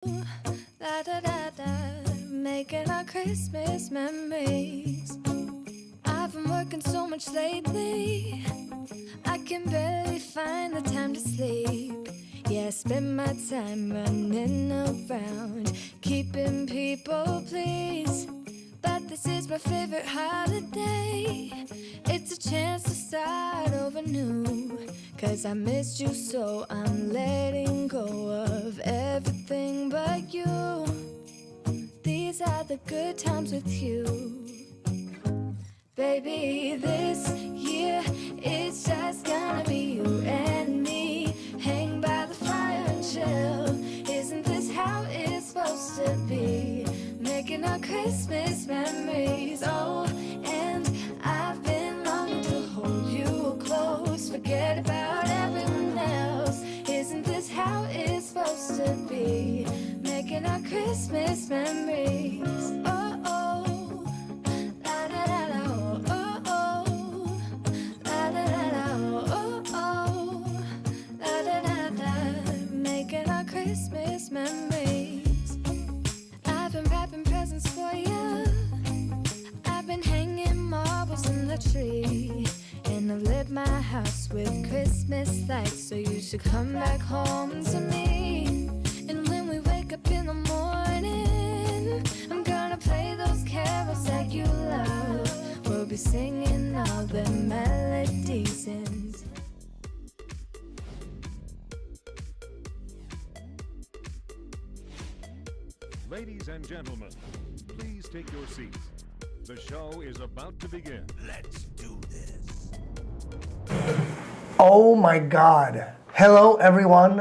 Da da da da, making our Christmas memories. I've been working so much lately, I can barely find the time to sleep. Yeah, I spend my time running around, keeping people pleased. But this is my favorite holiday. It's a chance to start over new. 'Cause I missed you so I'm letting go of everything but you. These are the good times with you. Baby, this year it's just gonna be you and me. Hang by the fire and chill. Isn't this how it's supposed to be? Making our Christmas memories. Oh, and I've been longing to hold you close. Forget about everyone else. Isn't this how it's supposed to be? Making our Christmas memories. Oh, oh, la da da da, oh, oh, la da da da, oh, oh, la da da da. Making our Christmas memories. I've been wrapping presents for you. I've been hanging marbles in the tree. And I've lit my house with Christmas lights. So you should come back home to me. And when we wake up in the morning, I'm gonna play those carols that you love. We'll be singing all the melodies and Ladies and gentlemen, please take your seats. The show is about to begin. Let's do this. Oh my God. Hello, everyone.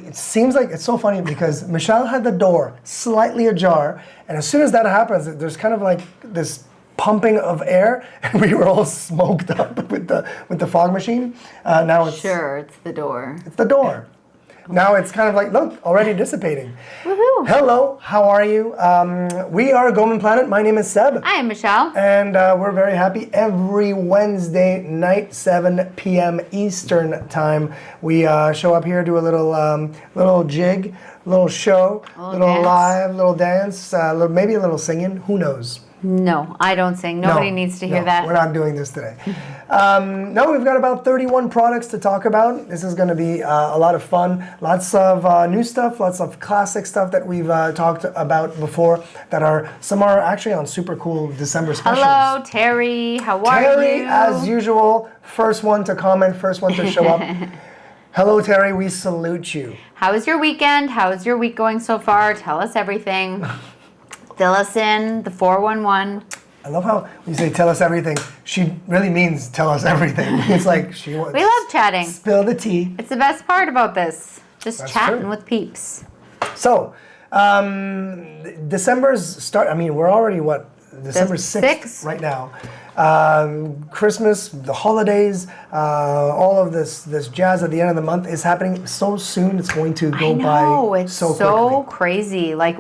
It seems like it's so funny because Michelle had the door slightly ajar, and as soon as that happens, there's kind of like this pumping of air, and we were all smoked up with the fog machine. Now it's Sure, it's the door. It's the door. Now it's kind of like, look, already dissipating. Woohoo! Hello, how are you? We are Goman Planet. My name is Seb. I am Michelle. And we're very happy. Every Wednesday night, 7 p.m. Eastern time, we show up here, do a little jig, little show, little dance. live, little dance, maybe a little singing. Who knows? No, I don't sing. Nobody needs to hear that. We're not doing this today. No, we've got about 31 products to talk about. This is going to be a lot of fun. Lots of new stuff, lots of classic stuff that we've talked about before some are actually on super cool December specials. Hello, Terry. How are you? Terry, as usual, first one to comment, first one to show up. Hello, Terry. We salute you. How was your weekend? How is your week going so far? Tell us everything. Fill us in, the 411. I love how you say tell us everything. She really means tell us everything. It's like she wants. We love chatting. Spill the tea. It's the best part about this. Just That's chatting true. with peeps. So, December's start. I mean, we're already December 6th right now. Christmas, the holidays, all of this jazz at the end of the month is happening so soon. It's going to go by It's so quickly. crazy. Like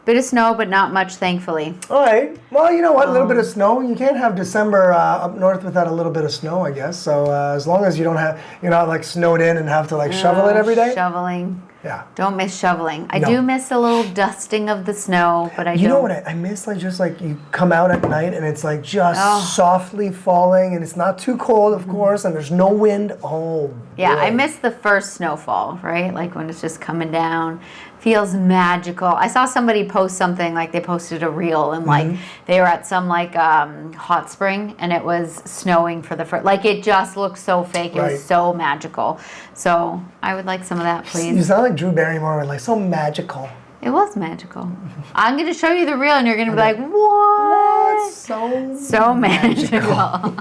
bit of snow, but not much, thankfully. All right. Well, you know what? A little bit of snow. You can't have December up north without a little bit of snow, I guess. So as long as you're not like snowed in and have to like shovel it every day. Shoveling. Yeah. Don't miss shoveling. I do miss a little dusting of the snow, but I don't. You know what I miss? Like just like you come out at night and it's like just softly falling and it's not too cold, of course, and there's no wind. Oh. Yeah, boy. I miss the first snowfall, right? Like when it's just coming down. Feels magical. I saw somebody post something, like they posted a reel and like they were at some like hot spring and it was snowing for the first, like it just looked so fake. It Right. was so magical. So I would like some of that, You please. sound like Drew Barrymore, like so magical. It was magical. I'm going to show you the reel and you're going to be like, what? So magical.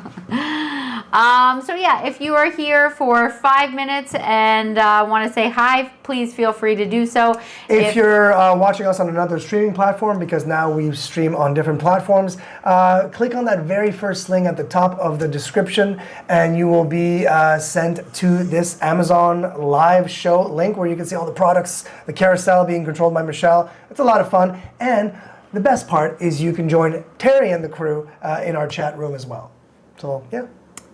So yeah, if you are here for 5 minutes and want to say hi, please feel free to do so. If you're watching us on another streaming platform, because now we stream on different platforms, click on that very first link at the top of the description and you will be sent to this Amazon live show link where you can see all the products, the carousel being controlled by Michelle. It's a lot of fun. And the best part is you can join Terry and the crew in our chat room as well. So yeah.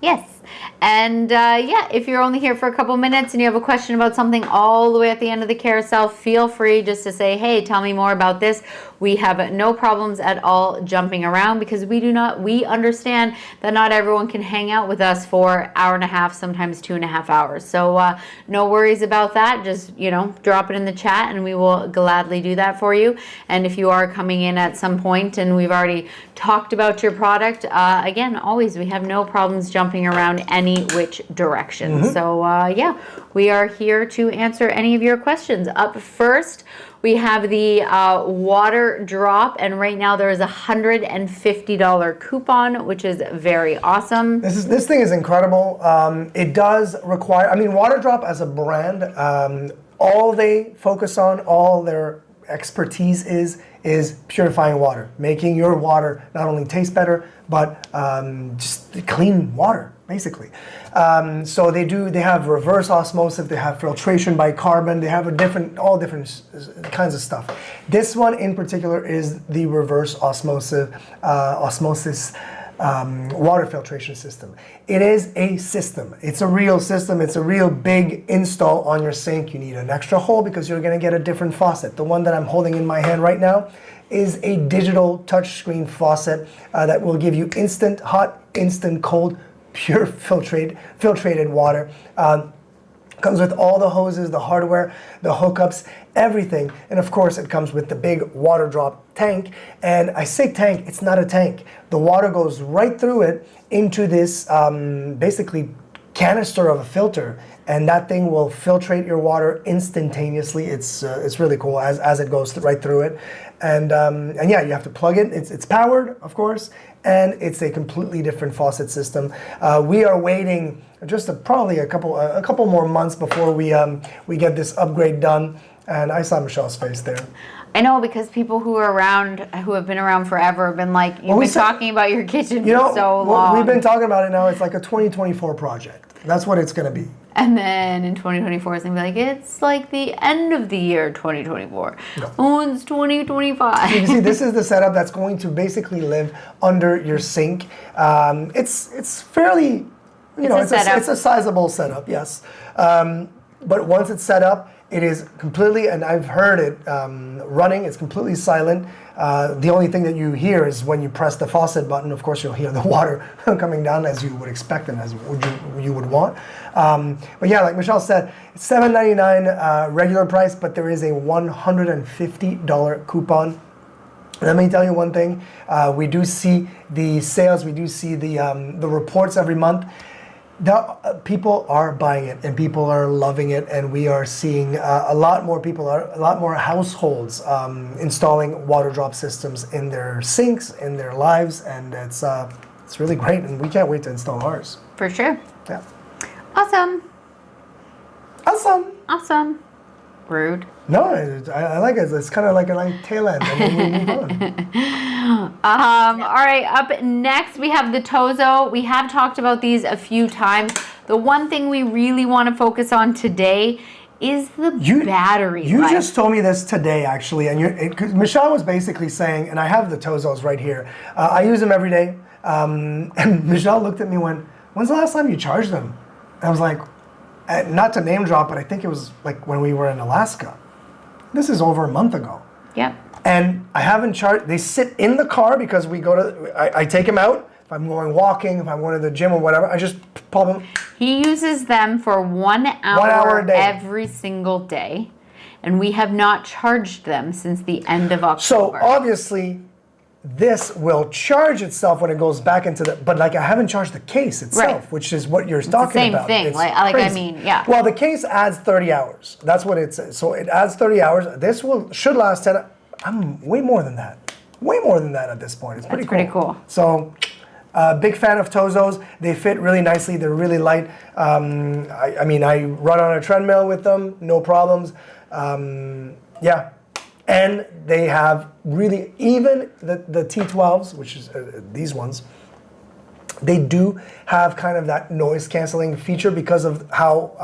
Yes. And yeah, if you're only here for a couple minutes and you have a question about something all the way at the end of the carousel, feel free just to say, hey, tell me more about this. We have no problems at all jumping around because we understand that not everyone can hang out with us for an hour and a half, sometimes 2.5 hours. So no worries about that. Just, drop it in the chat and we will gladly do that for you. And if you are coming in at some point and we've already talked about your product, again, always, we have no problems jumping around any which direction. So yeah, we are here to answer any of your questions. Up first, we have the water drop, and right now there is a $150 coupon, which is very awesome. This thing is incredible. It does require, water drop as a brand, all they focus on, all their expertise is purifying water, making your water not only taste better, but just clean water, basically. So they have reverse osmosis, they have filtration by carbon, they have all different kinds of stuff. This one in particular is the reverse osmosis water filtration system. It is a system. It's a real system. It's a real big install on your sink. You need an extra hole because you're going to get a different faucet. The one that I'm holding in my hand right now is a digital touchscreen faucet that will give you instant hot, instant cold, pure filtrated water. Comes with all the hoses, the hardware, the hookups, everything. And of course, it comes with the big water drop tank. And I say tank, it's not a tank. The water goes right through it into this basically canister of a filter. And that thing will filtrate your water instantaneously. It's really cool as it goes right through it. And yeah, you have to plug it. It's powered, of course, and it's a completely different faucet system. We are waiting just probably a couple more months before we get this upgrade done. And I saw Michelle's face there. I know, because people who have been around forever have been like, you've been talking about your kitchen for so long. We've been talking about it now. It's like a 2024 project. That's what it's going to be. And then in 2024, it's going to be like, it's like the end of the year 2024. No. Oh, it's 2025. You see, this is the setup that's going to basically live under your sink. It's fairly, it's a sizable setup, yes. But once it's set up, it is completely, and I've heard it running, it's completely silent. The only thing that you hear is when you press the faucet button. Of course, you'll hear the water coming down as you would expect and as you would want. But yeah, like Michelle said, it's $7.99 regular price, but there is a $150 coupon. Let me tell you one thing. We do see the sales, we do see the reports every month. People are buying it and people are loving it, and we are seeing a lot more households installing water drop systems in their sinks, in their lives, and it's really great, and we can't wait to install ours. For sure. Yeah. Awesome. Rude. No, I like it. It's kind of like a tail end, and then we move on. All right, up next we have the Tozo. We have talked about these a few times. The one thing we really want to focus on today is the battery life. You just told me this today, actually, and Michelle was basically saying, and I have the Tozos right here. I use them every day, and Michelle looked at me and went, "When's the last time you charged them?" And I was like, not to name drop, but I think it was like when we were in Alaska. This is over a month ago. Yep. And I haven't charged. They sit in the car because we go to. I take them out. If I'm going walking, if I'm going to the gym or whatever, I just pop them. He uses them for 1 hour, 1 hour a day. Every single day, and we have not charged them since the end of October. So obviously, this will charge itself when it goes back into the. But like, I haven't charged the case itself, right, which is what you're talking about. Same thing. It's like crazy. I mean, yeah. Well, the case adds 30 hours. That's what it says. So it adds 30 hours. This should last 10. I'm way more than that. Way more than that at this point. It's pretty cool. So. Big fan of Tozos. They fit really nicely. They're really light. I mean, I run on a treadmill with them, no problems. Yeah. And they have really, even the T12s, which is these ones, they do have kind of that noise canceling feature because of how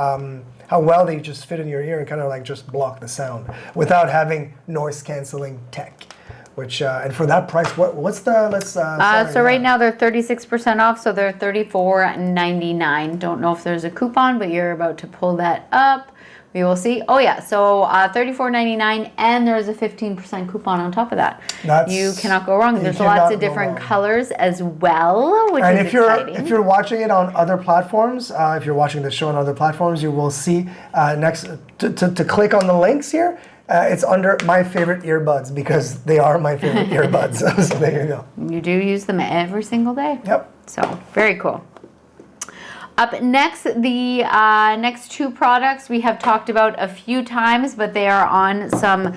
well they just fit in your ear and kind of like just block the sound without having noise canceling tech. which and for that price, what's the So right now they're 36% off, so they're $34.99. Don't know if there's a coupon, but you're about to pull that up. We will see. Oh yeah, so $34.99, and there's a 15% coupon on top of that. You cannot go wrong. There's lots of different colors as well, which is exciting. If you're watching it on other platforms, if you're watching the show on other platforms, you will see next to click on the links here. It's under my favorite earbuds because they are my favorite earbuds. So there you go. You do use them every single day. Yep. So very cool. Up next, the next two products we have talked about a few times, but they are on some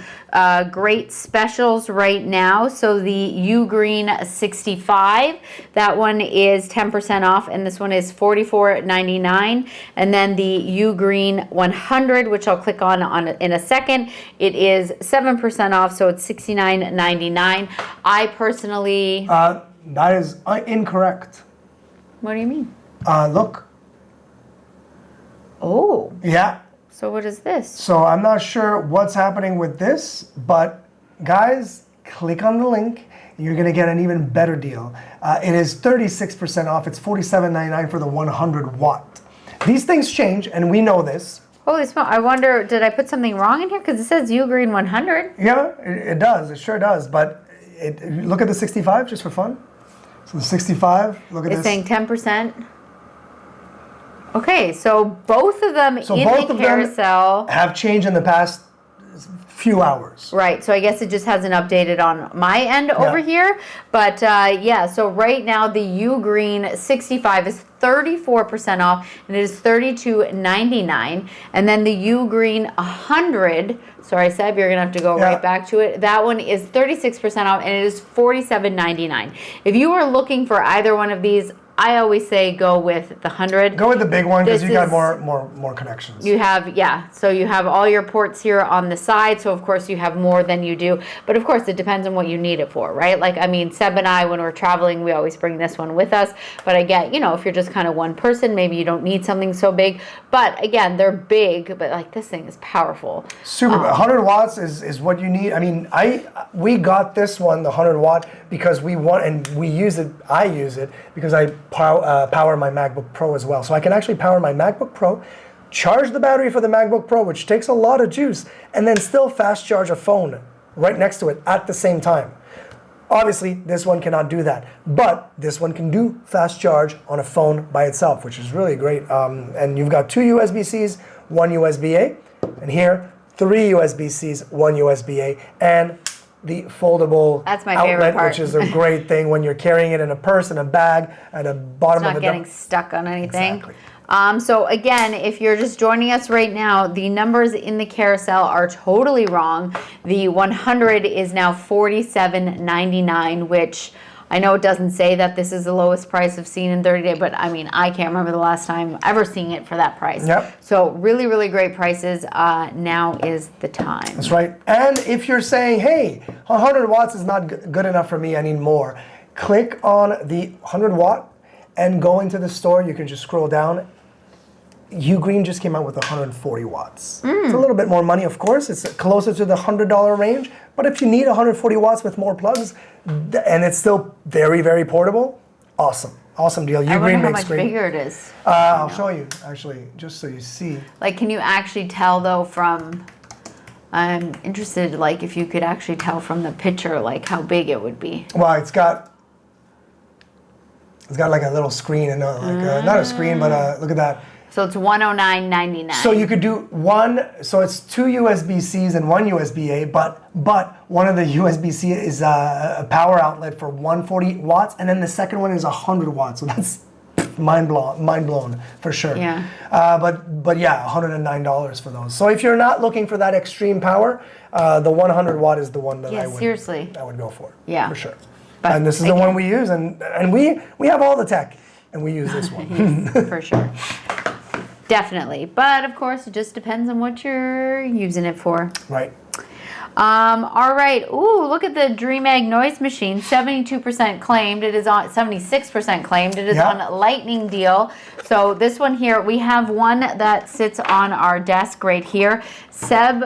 great specials right now. So the U Green 65, that one is 10% off, and this one is $44.99. And then the U Green 100, which I'll click on in a second, it is 7% off, so it's $69.99. I personally... that is incorrect. What do you mean? Look. Oh. Yeah. So what is this? So I'm not sure what's happening with this, but guys, click on the link. You're going to get an even better deal. It is 36% off. It's $47.99 for the 100 watt. These things change, and we know this. Holy smoke. I wonder, did I put something wrong in here? Because it says U Green 100. Yeah, it does. It sure does. But look at the 65 just for fun. So the 65, look at this. It's saying 10%. Okay, so both of them in the carousel have changed in the past few hours. Right, so I guess it just hasn't updated on my end over here. But yeah, so right now the U Green 65 is 34% off, and it is $32.99. And then the U Green 100, sorry Seb, you're gonna have to go right back to it. That one is 36% off, and it is $47.99. If you are looking for either one of these, I always say go with the 100. Go with the big one because you got more connections. You have, so you have all your ports here on the side, so of course you have more than you do. But of course it depends on what you need it for, right? Like, I mean, Seb and I, when we're traveling, we always bring this one with us. But I get, if you're just kind of one person, maybe you don't need something so big. But again, they're big, but like this thing is powerful. Super, 100 watts is what you need. I mean, we got this one, the 100 watt, because we want, and we use it, I use it, because I power my MacBook Pro as well. So I can actually power my MacBook Pro, charge the battery for the MacBook Pro, which takes a lot of juice, and then still fast charge a phone right next to it at the same time. Obviously, this one cannot do that, but this one can do fast charge on a phone by itself, which is really great. And you've got 2 USB-Cs, 1 USB-A, and here 3 USB-Cs, 1 USB-A, and the foldable outlet, which is a great thing when you're carrying it in a purse, in a bag, at the bottom of the... It's not getting stuck on anything. Exactly. So again, if you're just joining us right now, the numbers in the carousel are totally wrong. The 100 is now $47.99, which I know it doesn't say that this is the lowest price I've seen in 30 days, but I mean, I can't remember the last time ever seeing it for that price. Yep. So really, really great prices. Now is the time. That's right. And if you're saying, hey, 100 watts is not good enough for me, I need more, click on the 100 watt and go into the store. You can just scroll down. U Green just came out with 140 watts. It's a little bit more money, of course. It's closer to the $100 range. But if you need 140 watts with more plugs, and it's still very, very portable, awesome. Awesome deal. I wonder how much bigger it is. I'll show you, actually, just so you see. Like, can you actually tell, though, from... I'm interested, like, if you could actually tell from the picture, like, how big it would be. Well, it's got like a little screen, and not a screen, but look at that. So it's $109.99. So you could do so it's 2 USB-Cs and 1 USB-A, but one of the USB-C is a power outlet for 140 watts, and then the second one is 100 watts. So that's mind blown for sure. Yeah. But yeah, $109 for those. So if you're not looking for that extreme power, the 100 watt is the one that I would go for. Yeah. For sure. But and this is the one we use, and we have all the tech, and we use this one. Yes, for sure. Definitely. But of course, it just depends on what you're using it for. Right. All right. Ooh, look at the Dream Egg noise machine. 72% claimed. It is on 76% claimed. It is Yeah. on Lightning Deal. So this one here, we have one that sits on our desk right here. Seb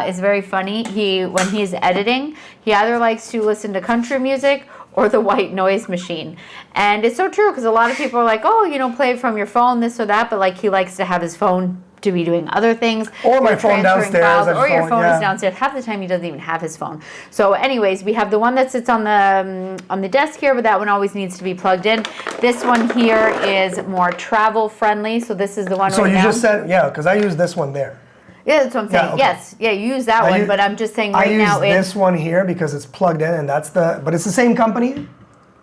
is very funny. When he's editing, he either likes to listen to country music or the white noise machine. And it's so true because a lot of people are like, oh, play it from your phone, this or that. But like he likes to have his phone to be doing other things. Or my phone transferring downstairs. files, or your phone yeah. is downstairs. Half the time he doesn't even have his phone. So anyways, we have the one that sits on the desk here, but that one always needs to be plugged in. This one here is more travel friendly. So this is the one So right you now. just said, yeah, because I use this one there. Yeah, that's what I'm saying. Yeah, okay. Yes, yeah, you use that one, but I'm just saying I right use now this one here because it's plugged in, and but it's the same company,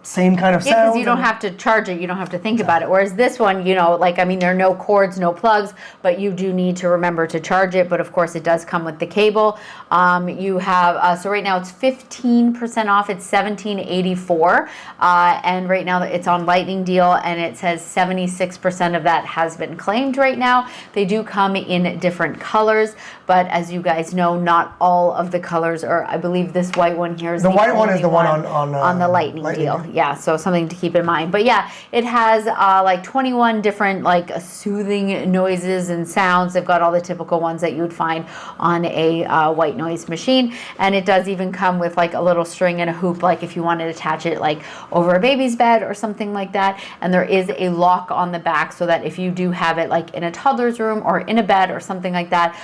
same kind of Yeah, sound. because you don't have to charge it. You don't have to think about it. Whereas this one, there are no cords, no plugs, but you do need to remember to charge it. But of course, it does come with the cable. You have, so right now it's 15% off. It's $17.84. And right now it's on Lightning Deal, and it says 76% of that has been claimed right now. They do come in different colors, but as you guys know, not all of the colors are, I believe this white one here is The white one only is the one on the Lightning Deal. Yeah, so something to keep in mind. But yeah, it has like 21 different like soothing noises and sounds. They've got all the typical ones that you would find on a white noise machine. And it does even come with like a little string and a hoop, like if you wanted to attach it like over a baby's bed or something like that. And there is a lock on the back so that if you do have it like in a toddler's room or in a bed or something like that,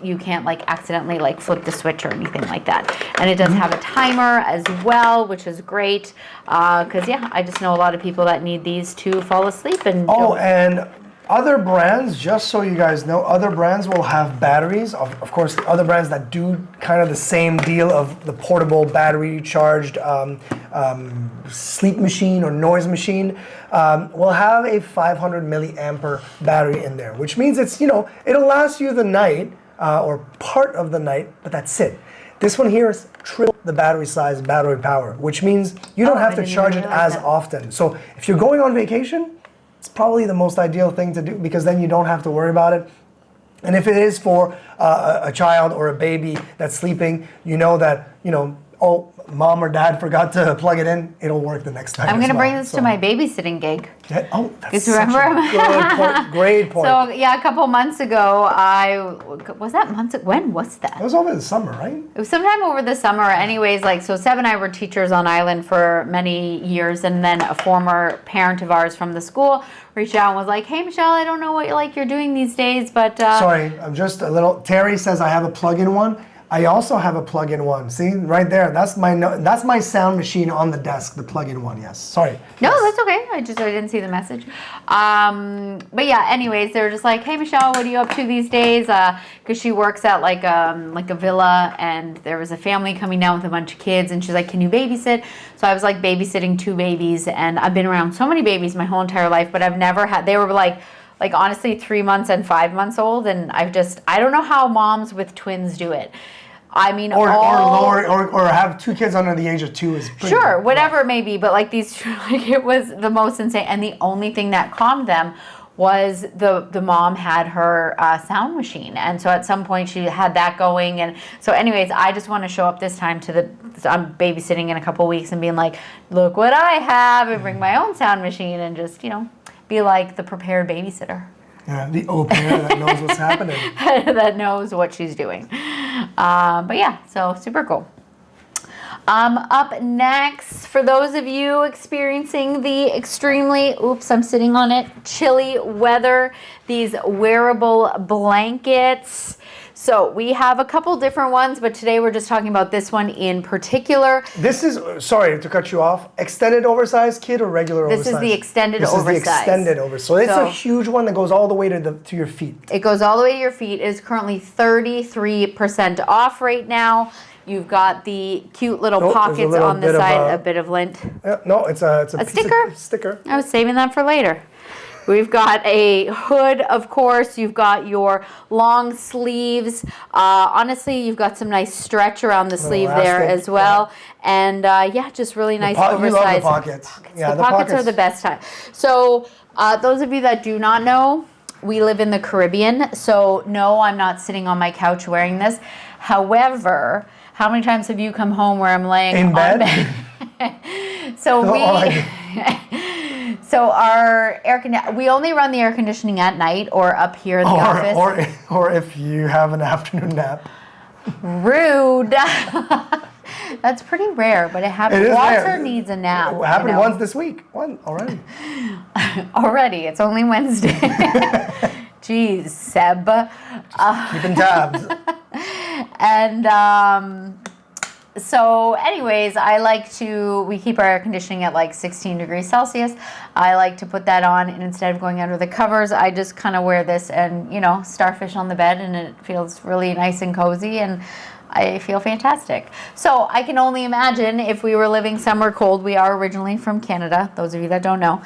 you can't like accidentally like flip the switch or anything like that. And it does have a timer as well, which is great. Because yeah, I just know a lot of people that need these to fall asleep. And And other brands, just so you guys know, other brands will have batteries. Of course, other brands that do kind of the same deal of the portable battery charged sleep machine or noise machine will have a 500 milliampere battery in there, which means it'll last you the night or part of the night, but that's it. This one here is triple the battery size, battery power, which means you don't have to charge it as often. So if you're going on vacation, it's probably the most ideal thing to do because then you don't have to worry about it. And if it is for a child or a baby that's sleeping, you know that, oh, mom or dad forgot to plug it in, it'll work the next time. I'm going to bring this to my babysitting gig. Yeah, oh, that's Because such remember? a good point. Great point. So yeah, a couple months ago, when was that? It was over the summer, right? It was sometime over the summer. Anyways, so Seb and I were teachers on island for many years, and then a former parent of ours from the school reached out and was like, "Hey, Michelle, I don't know what you're doing these days, but..." Sorry, I'm just a little... Terry says I have a plug-in one. I also have a plug-in one. See, right there. That's my sound machine on the desk, the plug-in one, yes. Sorry. No, Yes. that's okay. I didn't see the message. But yeah, anyways, they were just like, "Hey, Michelle, what are you up to these days?" Because she works at like a villa, and there was a family coming down with a bunch of kids, and she's like, "Can you babysit?" So I was like babysitting 2 babies, and I've been around so many babies my whole entire life, but I've never had... They were like honestly 3 months and 5 months old, and I don't know how moms with twins do it. I mean, or have 2 kids under the age of 2 is pretty sure, rough. whatever it may be, but like it was the most insane. And the only thing that calmed them was the mom had her sound machine, and so at some point she had that going. And so anyways, I just want to show up this time I'm babysitting in a couple weeks and being like, "Look what I have," and bring my own sound machine and just be like the prepared babysitter. Yeah, the au pair that knows what's happening. That knows what she's doing. But yeah, so super cool. Up next, for those of you experiencing the extremely, I'm sitting on it, chilly weather, these wearable blankets. So we have a couple different ones, but today we're just talking about this one in particular. This is, sorry to cut you off, extended oversized kid or regular This oversized? is the extended This oversized. is the extended oversized. So it's a huge one that goes all the way to your feet. It goes all the way to your feet. It is currently 33% off right now. You've got the cute little pockets on the side, a bit of lint. No, it's a sticker? Sticker. I was saving that for later. We've got a hood, of course. You've got your long sleeves. Honestly, you've got some nice stretch around the sleeve there as well. And yeah, just really nice oversized. You love the pockets. Yeah, the pockets are the best time. So those of you that do not know, we live in the Caribbean. So no, I'm not sitting on my couch wearing this. However, how many times have you come home where I'm laying In on bed? So Oh, we, like- so our we only run the air conditioning at night or up here in the office. or if you have an afternoon nap. Rude. That's pretty rare, but it happens. It is Walter rare. It happened. It happened once this week. One already. Already, it's only Wednesday. Jeez, Seb. Keeping tabs. And so anyways, we keep our air conditioning at like 16 degrees Celsius. I like to put that on, and instead of going under the covers, I just kind of wear this and, starfish on the bed, and it feels really nice and cozy, and I feel fantastic. So I can only imagine if we were living somewhere cold. We are originally from Canada, those of you that don't know.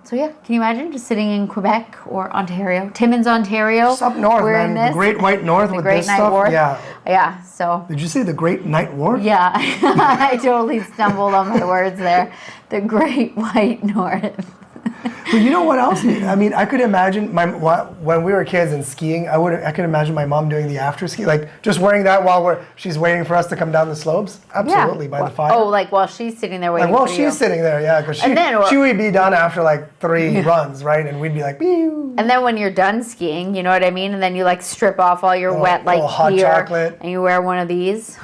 So yeah, can you imagine just sitting in Quebec or Ontario? Timmins, Ontario. Just up north, wearing man. The Great White North with Great this Night stuff. Wharf. Yeah. Yeah, so. Did you say the Great Night Wharf? Yeah, I totally stumbled on my words there. The Great White North. But you know what else? I mean, I could imagine when we were kids and skiing. I could imagine my mom doing the after ski, like just wearing that while she's waiting for us to come down the slopes. Absolutely, by the fire. Oh, like while she's sitting there waiting. Like while for she's you. sitting there, yeah, because then- she would be done after like 3 runs, right? And we'd be like, pew. And then when you're done skiing, you know what I mean? And then you like strip off all your wet like little hot gear, chocolate. and you wear one of these.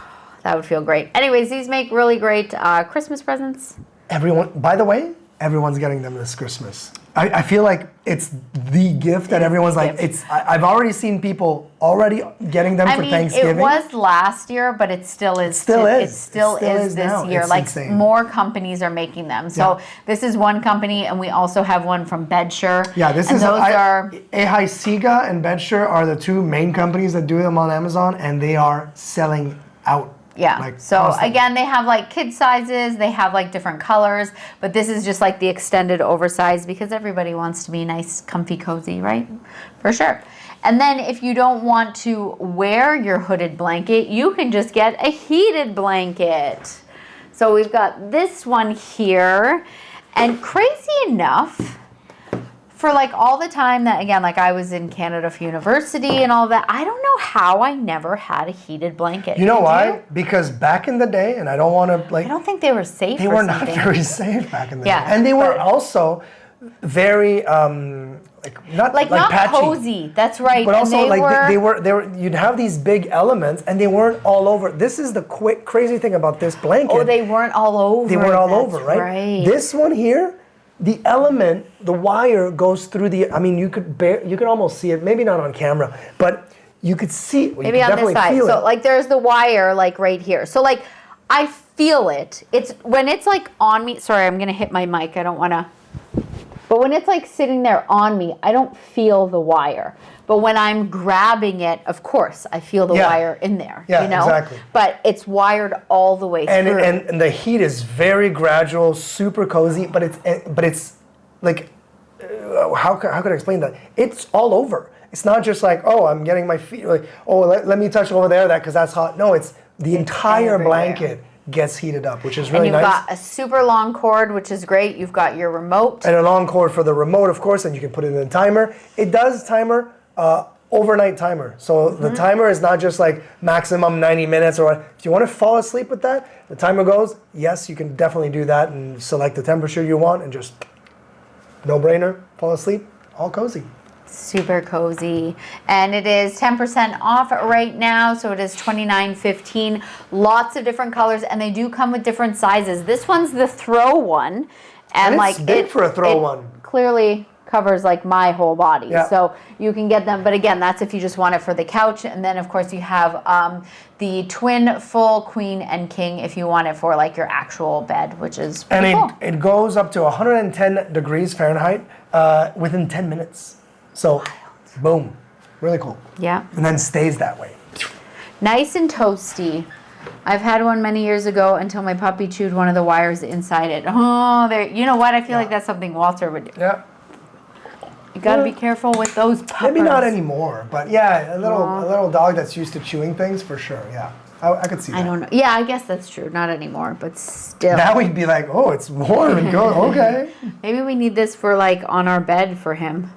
That would feel great. Anyways, these make really great Christmas presents. By the way, everyone's getting them this Christmas. I feel like it's the gift that everyone's like, gift. I've already seen people already getting them for Thanksgiving. It was last year, but it still is. It still is this now. year. It's like insane. more companies are making them. So this is one company, and we also have one from Bedsure. Yeah, those are Ahai Siga and Bedsure are the 2 main companies that do them on Amazon, and they are selling out. Yeah. Like, so constantly. again, they have like kid sizes, they have like different colors, but this is just like the extended oversized because everybody wants to be nice, comfy, cozy, right? For sure. And then if you don't want to wear your hooded blanket, you can just get a heated blanket. So we've got this one here, and crazy enough, for like all the time that, again, like I was in Canada for university and all that, I don't know how I never had a heated blanket. You know Did why? you? Because back in the day, and I don't want to like. I don't think they were safe. They or were not something. very safe back in the Yeah, day, and they were but- also very not patchy. cozy. That's right. But And also, they were. You'd have these big elements, and they weren't all over. This is the crazy thing about this blanket. Oh, they weren't all over. They weren't all That's over, right? This one here, the element, the wire goes through the. I mean, you could almost see it. Maybe not on camera, but you could see it. Maybe on this side. So like, there's the wire like right here. So like, I feel it. It's when it's like on me. Sorry, I'm gonna hit my mic. I don't want to. But when it's like sitting there on me, I don't feel the wire. But when I'm grabbing it, of course, I feel the wire in there. Yeah, you know? exactly. But it's wired all the way through. And the heat is very gradual, super cozy, but it's like how could I explain that? It's all over. It's not just like, oh, I'm getting my feet like, oh, let me touch over there because that's hot. No, it's the entire everywhere. blanket gets heated up, which is really and you've nice. got a super long cord, which is great. You've got your remote. And a long cord for the remote, of course, and you can put it in the timer. It does timer, overnight timer. So the timer is not just like maximum 90 minutes or if you want to fall asleep with that, the timer goes, yes, you can definitely do that and select the temperature you want and just no brainer, fall asleep, all cozy. Super cozy, and it is 10% off right now, so it is $29.15. Lots of different colors, and they do come with different sizes. This one's the throw one, and it's like big for a throw one. Clearly covers like my whole body, Yeah. so you can get them. But again, that's if you just want it for the couch, and then of course you have the twin full queen and king if you want it for like your actual bed, which is pretty And cool. it goes up to 110 degrees Fahrenheit within 10 minutes. So, boom, really cool. Yeah. And then stays that way. Nice and toasty. I've had one many years ago until my puppy chewed one of the wires inside it. Oh, there. You know what? I feel like that's something Walter would do. Yeah. You got to be careful with those puppers. Maybe not anymore, but yeah, a little dog that's used to chewing things for sure. Yeah, I could see that. I don't know. Yeah, I guess that's true. Not anymore, but still. Now we'd be like, oh, it's warm and go. Okay. Maybe we need this for like on our bed for him.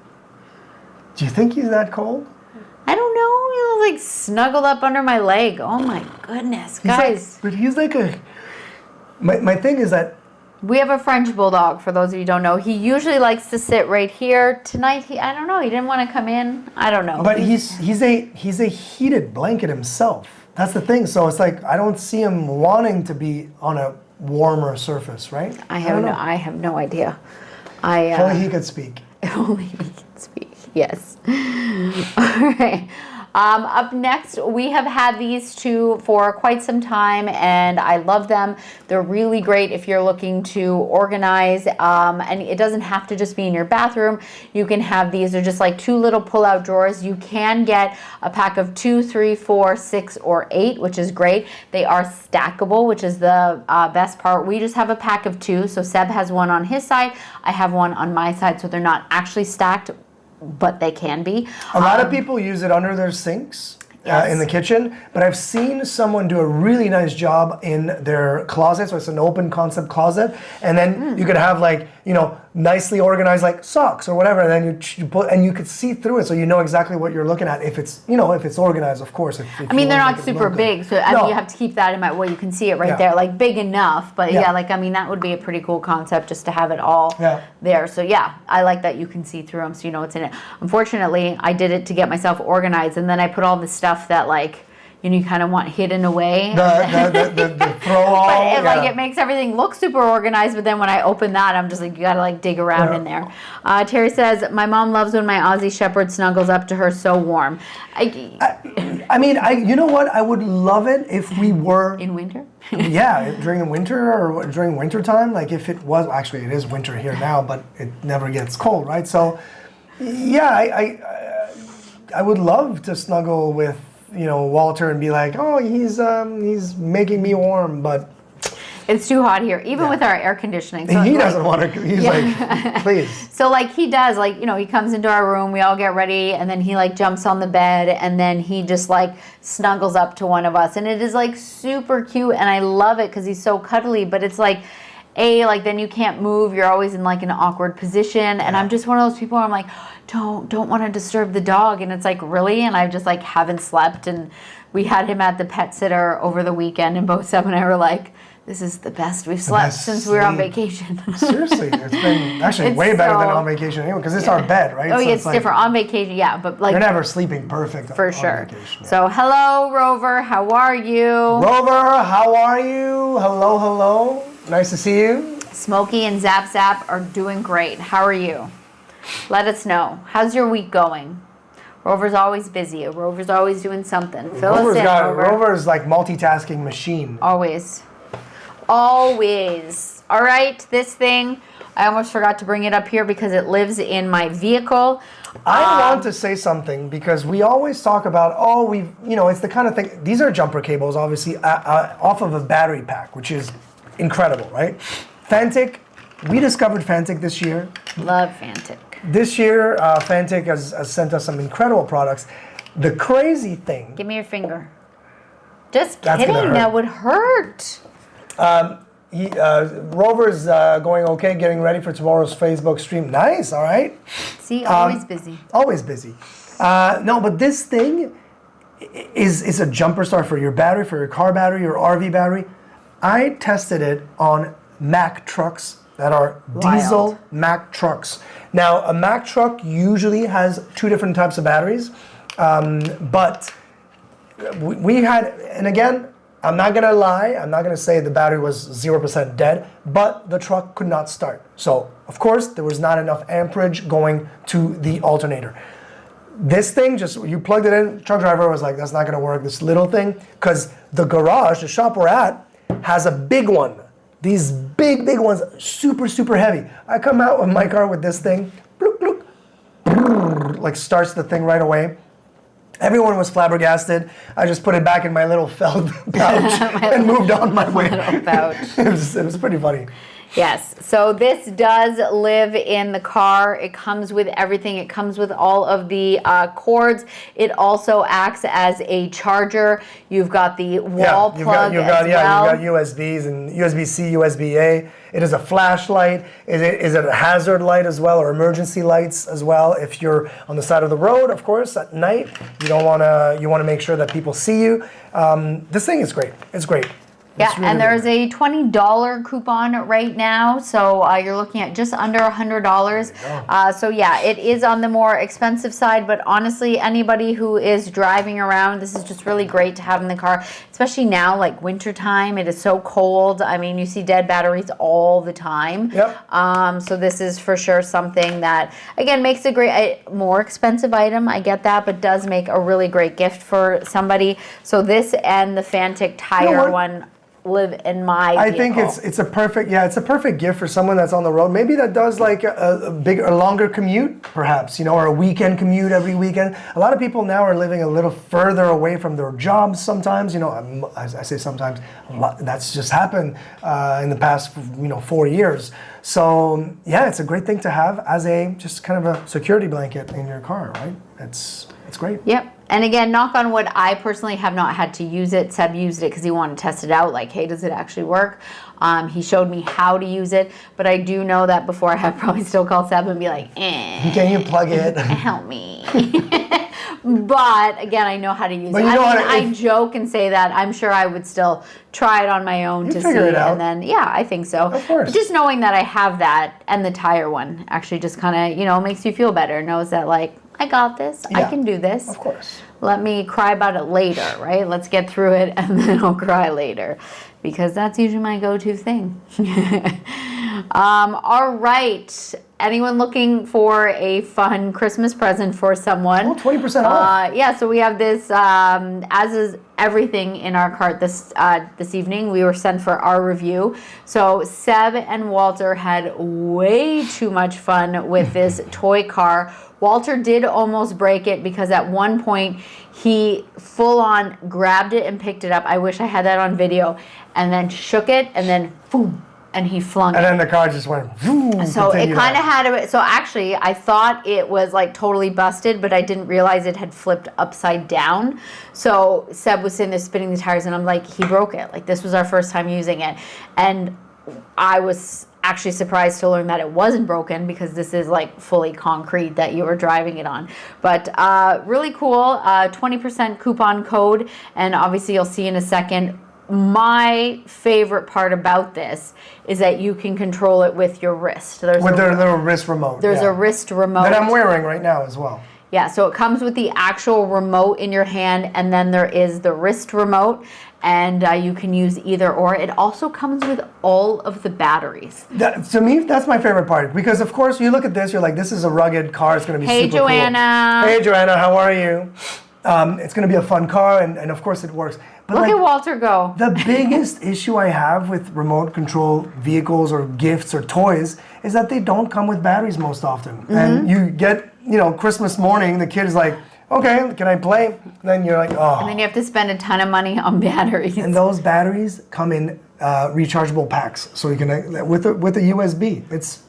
Do you think he's that cold? I don't know. was like snuggled up under my leg. Oh my goodness, guys. But he's like a. My thing is that. We have a French bulldog, for those of you who don't know. He usually likes to sit right here. Tonight, I don't know, he didn't want to come in. I don't know. But he's a heated blanket himself. That's the thing. So it's like I don't see him wanting to be on a warmer surface, right? I have no idea. If only he could speak. If only he can speak. Yes. All right. Up next, we have had these two for quite some time, and I love them. They're really great if you're looking to organize, and it doesn't have to just be in your bathroom. You can have these. They're just like two little pull-out drawers. You can get a pack of 2, 3, 4, 6, or 8, which is great. They are stackable, which is the best part. We just have a pack of 2, so Seb has one on his side. I have one on my side, so they're not actually stacked, but they can be. A lot of people use it under their sinks in the kitchen, but I've seen someone do a really nice job in their closet. So it's an open concept closet, and then you could have like, nicely organized like socks or whatever, and then you put, and you could see through it, so you know exactly what you're looking at if it's, if it's organized, of course. If I mean, they're not super big, so I mean, you have to keep that in mind. Well, you can see it right there, like big enough, but that would be a pretty cool concept just to have it all there. So I like that you can see through them, so you know what's in it. Unfortunately, I did it to get myself organized, and then I put all the stuff that like, you kind of want hidden away. The throw all. But it makes everything look super organized, but then when I open that, I'm just like, you gotta like dig around in there. Terry says, my mom loves when my Aussie Shepherd snuggles up to her, so warm. I mean, you know what? I would love it if we were... In winter? During the winter or during winter time. Like if it was, actually it is winter here now, but it never gets cold, right? So, I would love to snuggle with Walter and be like, oh, he's making me warm, but it's too hot here, even with our air conditioning. So he doesn't want to. He's like, please. So like he does, like he comes into our room, we all get ready, and then he like jumps on the bed, and then he just like snuggles up to one of us, and it is like super cute, and I love it because he's so cuddly. But it's like, then you can't move. You're always in like an awkward position, and I'm just one of those people where I'm like, don't want to disturb the dog, and it's like, really? And I just like haven't slept, and we had him at the pet sitter over the weekend, and both Seb and I were like, this is the best we've slept since we were on vacation. Seriously, it's been actually way better than on vacation anyway, because it's our bed, right? Oh, so it's different on vacation, but like you're never sleeping perfect for sure. Vacation, So hello, Rover, how are you? Rover, how are you? Hello. Nice to see you. Smokey and Zap Zap are doing great. How are you? Let us know. How's your week going? Rover's always busy. Rover's always doing something. Fill us in, Rover. Rover's like multitasking machine. Always. All right, this thing, I almost forgot to bring it up here because it lives in my vehicle. I want to say something because we always talk about, it's the kind of thing, these are jumper cables, obviously, off of a battery pack, which is incredible, right? Fantic, we discovered Fantic this year. Love Fantic. This year, Fantic has sent us some incredible products. The crazy thing... Give me your finger. Just kidding, that would hurt. Rover's going okay, getting ready for tomorrow's Facebook stream. Nice, all right. See, always busy. Always busy. No, but this thing is a jumper start for your battery, for your car battery, your RV battery. I tested it on Mack trucks that are diesel Mack trucks. Now, a Mack truck usually has 2 different types of batteries, but we had, and again, I'm not gonna lie, I'm not gonna say the battery was 0% dead, but the truck could not start. So, of course, there was not enough amperage going to the alternator. This thing, you plugged it in, truck driver was like, that's not gonna work, this little thing, because the garage, the shop we're at, has a big one. These big ones, super, super heavy. I come out with my car with this thing, bloop, bloop, brrr, like starts the thing right away. Everyone was flabbergasted. I just put it back in my little felt pouch and moved on my way. Little pouch. It was pretty funny. Yes, so this does live in the car. It comes with everything. It comes with all of the cords. It also acts as a charger. You've got the wall plug as well. You've got USBs and USB-C, USB-A. It is a flashlight. Is it a hazard light as well, or emergency lights as well? If you're on the side of the road, of course, at night, you want to make sure that people see you. This thing is great. It's great. Yeah, and there's a $20 coupon right now, so you're looking at just under $100. So yeah, it is on the more expensive side, but honestly, anybody who is driving around, this is just really great to have in the car, especially now, like wintertime. It is so cold. I mean, you see dead batteries all the time. Yep. So this is for sure something that, again, makes a great, more expensive item. I get that, but does make a really great gift for somebody. So this and the Fantic tire one live in my vehicle. I think it's a perfect gift for someone that's on the road. Maybe that does like a longer commute, perhaps, or a weekend commute every weekend. A lot of people now are living a little further away from their jobs sometimes. I say sometimes, that's just happened in the past 4 years. So yeah, it's a great thing to have as just kind of a security blanket in your car, right? It's great. Yep. And again, knock on wood, I personally have not had to use it. Seb used it because he wanted to test it out, like, hey, does it actually work? He showed me how to use it, but I do know that before I have probably still called Seb and be like, can you plug it? Help me. But again, I know how to use it. I joke and say that. I'm sure I would still try it on my own to see it out. And then, yeah, I think so. Of course. But just knowing that I have that and the tire one actually just kind of, makes you feel better. Knows that, like, I got this. Yeah, I can do this. Of course. Let me cry about it later, right? Let's get through it and then I'll cry later, because that's usually my go-to thing. All right. Anyone looking for a fun Christmas present for someone? Oh, 20% off. Yeah, so we have this, as is everything in our cart this evening. We were sent for our review. So Seb and Walter had way too much fun with this toy car. Walter did almost break it because at one point he full on grabbed it and picked it up. I wish I had that on video. And then shook it and then boom. And he flung it. And then the car just went. So it kind of had a. So actually, I thought it was like totally busted, but I didn't realize it had flipped upside down. So Seb was sitting there spinning the tires, and I'm like, he broke it. Like, this was our first time using it, and I was actually surprised to learn that it wasn't broken, because this is like fully concrete that you were driving it on. But really cool. 20% coupon code, and obviously you'll see in a second. My favorite part about this is that you can control it with your wrist. Their little wrist remote. There's a wrist remote. That I'm wearing right now as well. Yeah, so it comes with the actual remote in your hand, and then there is the wrist remote, and you can use either or. It also comes with all of the batteries. To me, that's my favorite part, because of course you look at this, you're like, this is a rugged car. It's going to be super Joanna. cool. Hey, Joanna, how are you? It's going to be a fun car, and of course it works. But Look at Walter go. The biggest issue I have with remote control vehicles or gifts or toys is that they don't come with batteries most often. Mm-hmm. And you get, Christmas morning, the kid's like, okay, can I play? And then you're like, oh. And then you have to spend a ton of money on batteries. And those batteries come in rechargeable packs, so you can with a USB. It's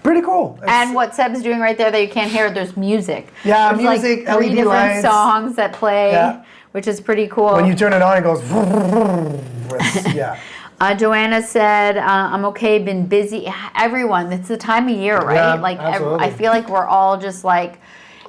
pretty cool. And what Seb's doing right there that you can't hear, there's music. Yeah, there's music, like 3 LED different lights. songs that play, which is pretty cool. When you turn it on, it goes. Yeah. Joanna said, I'm okay, been busy. Everyone, it's the time of year, right? Yeah, like absolutely. I feel like we're all just like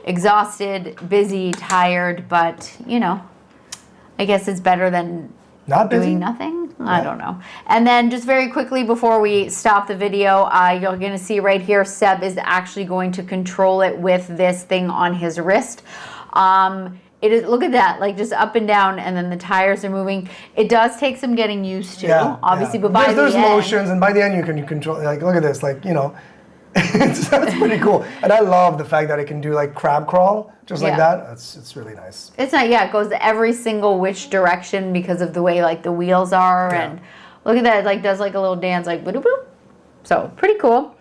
exhausted, busy, tired, but I guess it's better than not busy? doing nothing. I don't know. And then just very quickly before we stop the video, you're going to see right here, Seb is actually going to control it with this thing on his wrist. It is, look at that, like just up and down, and then the tires are moving. It does take some getting used to, obviously, but by there's the end, motions, and by the end you can control. Like, look at this, like that's pretty cool. And I love the fact that it can do like crab crawl, just like that. It's really nice. It's not, it goes every single which direction because of the way like the wheels are, and look at that, it like does like a little dance, like boop boop. So pretty cool.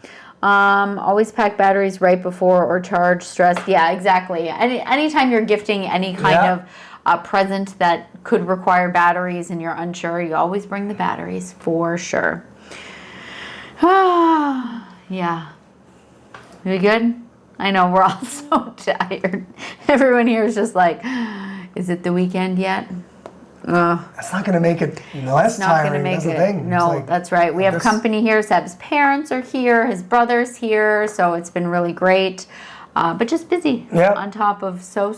Always pack batteries right before or charge stressed. Yeah, exactly. Anytime you're gifting any kind of present that could require batteries and you're unsure, you always bring the batteries for sure. Yeah. We good? I know, we're all so tired. Everyone here is just like, is it the weekend yet? That's not going to make it less Not tiring. going to make That's the it. thing. No, It's like, that's right. We have this- company here. Seb's parents are here. His brother's here. So it's been really great. But just busy Yeah. on top of so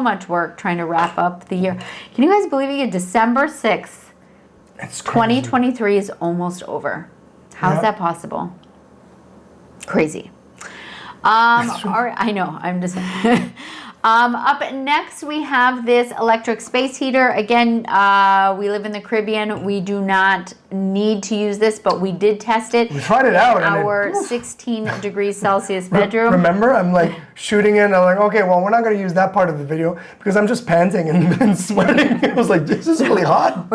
much work trying to wrap up the year. Can you guys believe it? December 6th, It's crazy. 2023 is almost over. How's Yeah. that possible? Crazy. true. All right, I know. I'm just. Up next, we have this electric space heater. Again, we live in the Caribbean. We do not need to use this, but we did test it. We tried it out, in and our oof. 16 degrees Celsius bedroom. Remember, I'm like shooting in. I'm like, okay, well, we're not going to use that part of the video because I'm just panting and sweating. It was like, this is really hot.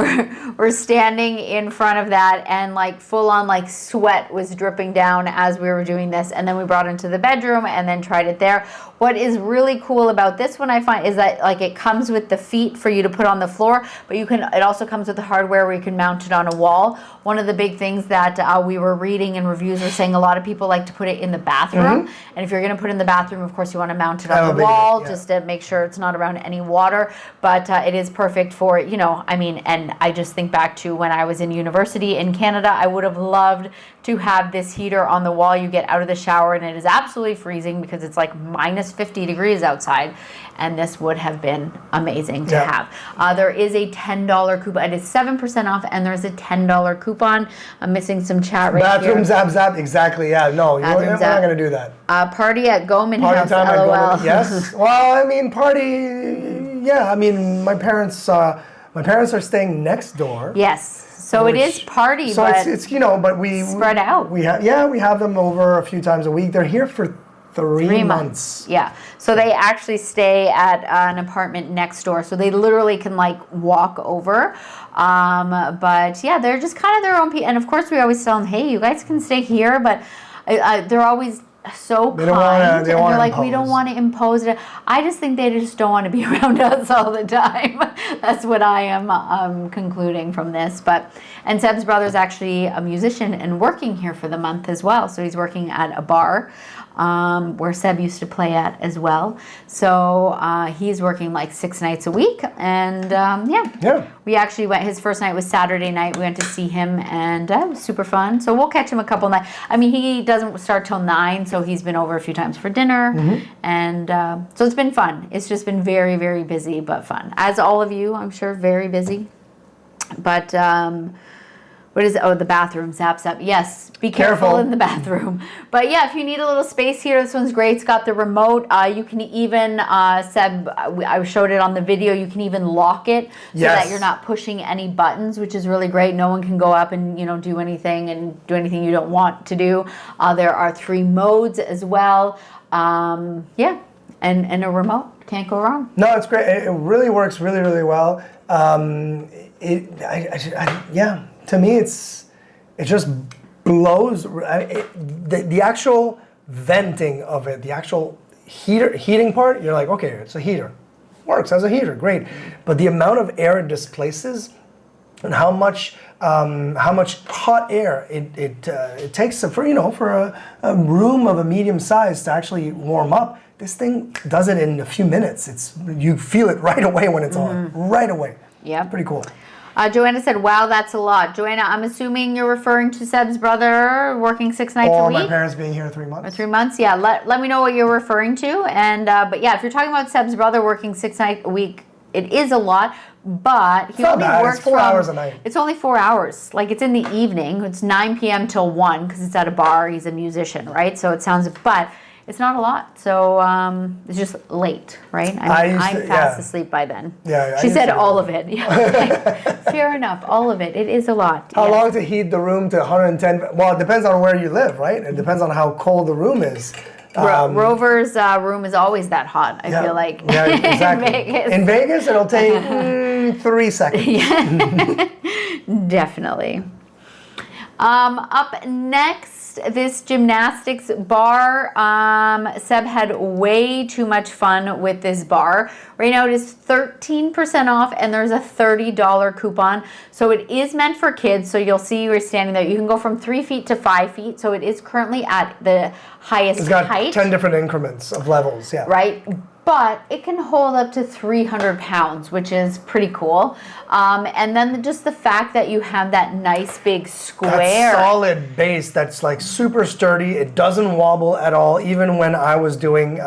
We're standing in front of that, and like full on like sweat was dripping down as we were doing this. And then we brought it into the bedroom and then tried it there. What is really cool about this one, I find, is that like it comes with the feet for you to put on the floor, but you can. It also comes with the hardware where you can mount it on a wall. One of the big things that we were reading and reviews were saying a lot of people like to put it in the bathroom. And if you're going to put it in the bathroom, of course, you want to mount it on the Elevated, wall yeah. just to make sure it's not around any water. But it is perfect for, I mean, and I just think back to when I was in university in Canada, I would have loved to have this heater on the wall. You get out of the shower and it is absolutely freezing because it's like minus 50 degrees outside. And this would have been amazing to have. There is a $10 coupon. It is 7% off, and there's a $10 coupon. I'm missing some chat right Bathroom here. zap, exactly, yeah. No, we're Bathroom not zap. going to do that. Party at Goman Party House, time at LOL. Goldman. Yes. Well, I mean, party, yeah. I mean, my parents are staying next door. Yes. So it is Which- party, So but it's but we spread out. We have them over a few times a week. They're here for 3 months. Yeah. So they actually stay at an apartment next door. So they literally can like walk over. But yeah, they're just kind of their own people. And of course, we always tell them, hey, you guys can stay here. But they're always so They don't kind. wanna- And they don't wanna they're like, we don't impose. want to impose it. I just think they just don't want to be around us all the time. That's what I am concluding from this. And Seb's brother is actually a musician and working here for the month as well. So he's working at a bar where Seb used to play at as well. So he's working like 6 nights a week. And Yeah. we actually went, his first night was Saturday night. We went to see him, and it was super fun. So we'll catch him a couple nights. I mean, he doesn't start till 9, so he's been over a few times for dinner. And so it's been fun. It's just been very, very busy, but fun. As all of you, I'm sure, very busy. But what is it? Oh, the bathroom zaps up. Yes, be careful in the bathroom. But yeah, if you need a little space here, this one's great. It's got the remote. You can even, Seb, I showed it on the video, you can even lock it so that you're not pushing any buttons, which is really great. No one can go up and, do anything you don't want to do. There are 3 modes as well. Yeah, and a remote. Can't go wrong. No, it's great. It really works really, really well. To me, it just blows. The actual venting of it, the actual heating part, you're like, okay, it's a heater. Works as a heater, great. But the amount of air it displaces and how much hot air it takes for a room of a medium size to actually warm up, this thing does it in a few minutes. You feel it right away when it's on, right away. Yeah. Pretty cool. Joanna said, wow, that's a lot. Joanna, I'm assuming you're referring to Seb's brother working 6 nights a Or week? my parents being here 3 months. Or 3 months? Yeah, let me know what you're referring to. And but yeah, if you're talking about Seb's brother working 6 nights a week, it is a lot, but he only works it's 4 hours a night. It's only 4 hours. Like, it's in the evening. It's 9 p.m. till 1 because it's at a bar. He's a musician, right? So it sounds, but it's not a lot. So it's just late, right? I'm fast asleep by then. Yeah, I she used said to do all that. of it. Yeah. Fair enough. All of it. It is a lot. How yes. long to heat the room to 110? Well, it depends on where you live, right? It depends on how cold the room is. Rover's room is always that hot, I feel like. Yeah, exactly. In Vegas. In Vegas, it'll take 3 seconds. Definitely. Up next, this gymnastics bar. Seb had way too much fun with this bar. Right now it is 13% off and there's a $30 coupon. So it is meant for kids. So you'll see you're standing there. You can go from 3 feet to 5 feet. So it is currently at the highest It's got height. 10 different increments of levels, yeah. Right? But it can hold up to 300 pounds, which is pretty cool. And then just the fact that you have that nice big square. That solid base that's like super sturdy. It doesn't wobble at all. Even when I was doing,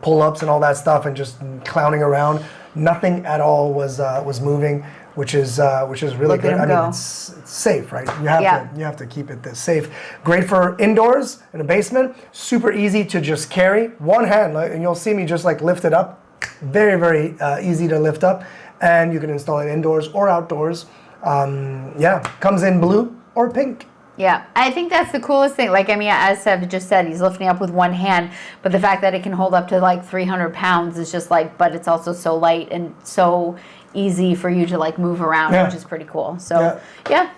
pull-ups and all that stuff and just clowning around, nothing at all was moving, which is really Look good. at him I go. mean, it's safe, right? You have to keep it this safe. Great for indoors in a basement. Super easy to just carry. One hand, and you'll see me just like lift it up. Very, very easy to lift up. And you can install it indoors or outdoors. Comes in blue or pink. Yeah, I think that's the coolest thing. Like, I mean, as Seb just said, he's lifting up with one hand, but the fact that it can hold up to like 300 pounds is just like, but it's also so light and so easy for you to like move around, which is pretty cool. So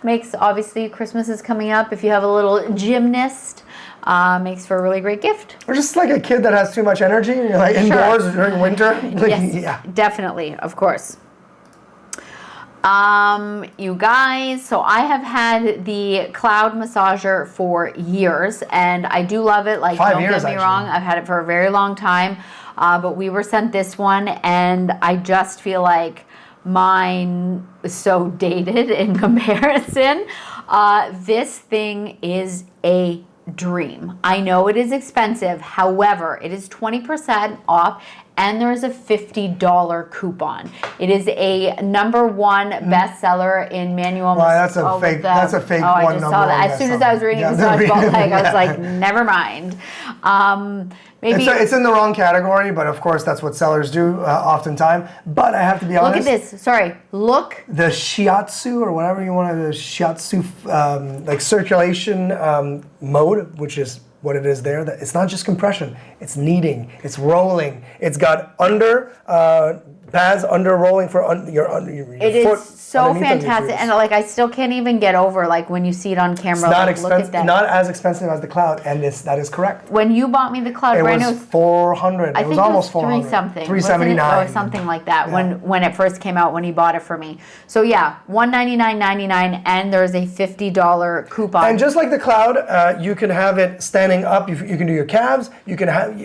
makes, obviously Christmas is coming up. If you have a little gymnast, makes for a really great gift. Or just like a kid that has too much energy and you're like indoors during winter. Yes, definitely, of course. You guys, so I have had the cloud massager for years and I do love it. Like, 5 don't years, get me actually. wrong, I've had it for a very long time. But we were sent this one and I just feel like mine is so dated in comparison. This thing is a dream. I know it is expensive. However, it is 20% off and there is a $50 coupon. It is a #1 bestseller in manual. Wow, that's a fake. That's a fake. I one just number saw that. one As soon as I was reading the bestseller. dodgeball tag, I was like, never mind. Maybe It's in the wrong category, but of course that's what sellers do oftentimes. But I have to be honest. look at this. Sorry, look. The shiatsu or whatever you want to, the shiatsu like circulation mode, which is what it is there. It's not just compression. It's kneading. It's rolling. It's got pads under rolling for your It foot. is so underneath of your fantastic, feet. and like I still can't even get over like when you see it on camera. Not Like, look at expensive. that. Not as expensive as the cloud, and that is correct. When you bought me the cloud, It brand was new, 400. I It think was almost 400. 3 something, 379 or something like that. When it first came out, when he bought it for me. So yeah, $199.99, and there's a $50 coupon. And just like the cloud, you can have it standing up. You can do your calves. You can have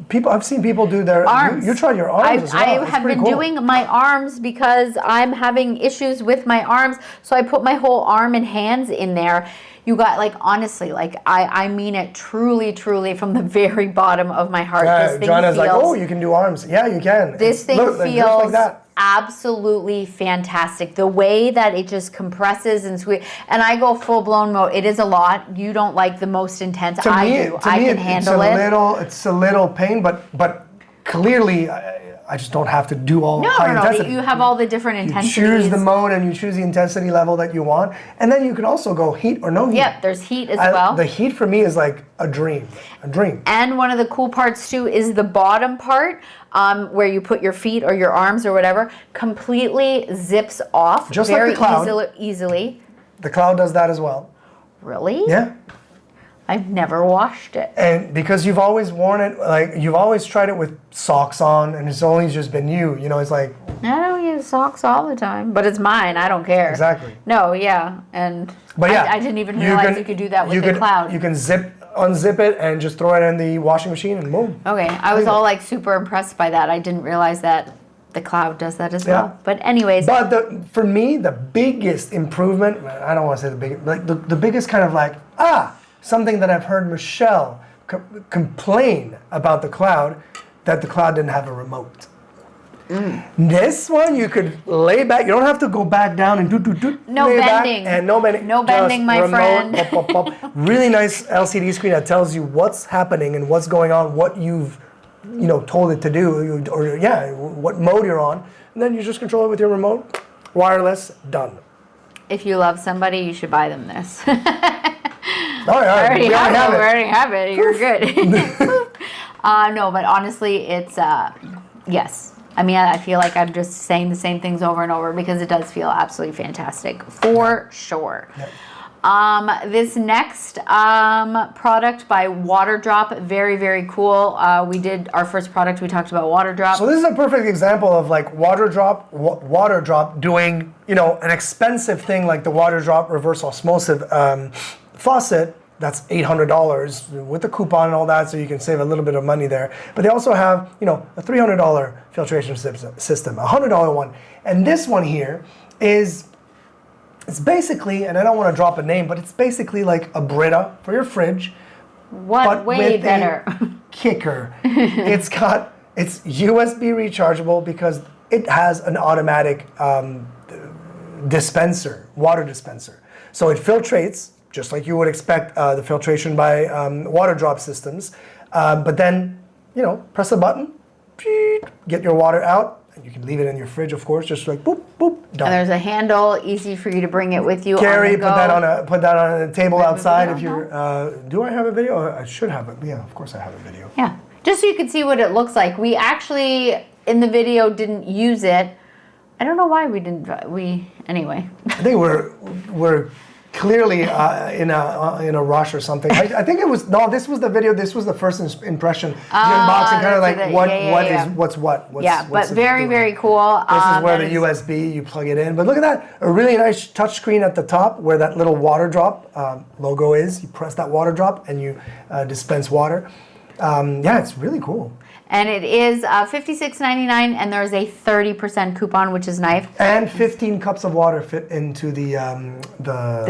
people. I've seen people do their arms. You tried your arms as well. I It's have pretty been cool. doing my arms because I'm having issues with my arms. So I put my whole arm and hands in there. You got, like, honestly, like, I mean it truly, truly from the very bottom of my heart. Yeah, This thing Joanna's like, feels, oh, you can do arms. Yeah, you can. this thing Look, like, just feels like that. absolutely fantastic. The way that it just compresses and squeeze, and I go full blown mode. It is a lot. You don't like the most intense. To I me, do. I can handle it. It's a little pain, but clearly, I just don't have to do all high No. intensity. You have all the different You intensities. choose the mode and you choose the intensity level that you want, and then you can also go heat or no heat. Yep, there's heat as well. The heat for me is like a dream. A dream. And one of the cool parts too is the bottom part, where you put your feet or your arms or whatever, completely zips off Just like very the cloud. easily. The cloud does that as well. Really? Yeah. I've never washed it. And because you've always worn it, like you've always tried it with socks on, and it's only just been you. You know, it's like I don't use socks all the time, but it's mine. I don't care. Exactly. No, yeah, and But yeah, I didn't even realize you could do that with the cloud. You can unzip it, and just throw it in the washing machine, and boom. Okay, I was all like super impressed by that. I didn't realize that the cloud does that as well. But anyways, But for me, the biggest improvement, I don't want to say the biggest, like the biggest kind of like, something that I've heard Michelle complain about the cloud, that the cloud didn't have a remote. This one, you could lay back. You don't have to go back down and No lay back bending. and no bending. No Just bending, my remote, friend. pop, pop, pop. Really nice LCD screen that tells you what's happening and what's going on, what you've told it to do, or what mode you're on, and then you just control it with your remote, wireless, done. if you love somebody, you should buy them this. Oh yeah, We it. already have it. You're good. No, but honestly, it's yes. I mean, I feel like I'm just saying the same things over and over because it does feel absolutely fantastic for sure. Yeah. This next product by Water Drop, very, very cool. We did our first product, we talked about Water Drop. So this is a perfect example of like Water Drop doing, an expensive thing like the Water Drop reverse osmosis faucet. That's $800 with the coupon and all that, so you can save a little bit of money there. But they also have, a $300 filtration system, a $100 one. And this one here is, it's basically, and I don't want to drop a name, but it's basically like a Brita for your fridge. What way better? Kicker. It's USB rechargeable because it has an automatic dispenser, water dispenser. So it filtrates, just like you would expect the filtration by water drop systems. But then, press a button, get your water out, and you can leave it in your fridge, of course, just like boop, boop, done. And there's a handle, easy for you to bring it with you. Carry, on the go. put that on a table outside if you're, do I have a video? I should have it. Yeah, of course I have a video. Yeah, just so you can see what it looks like. We actually, in the video, didn't use it. I don't know why we didn't, anyway. I think we're clearly in a rush or something. I think it was, this was the video, this was the first impression. The unboxing, kind of like what's what. But very, very cool. This is where the USB, you plug it in. But look at that, a really nice touch screen at the top where that little water drop logo is. You press that water drop and you dispense water. It's really cool. And it is $56.99, and there's a 30% coupon, which is nice. And 15 cups of water fit into the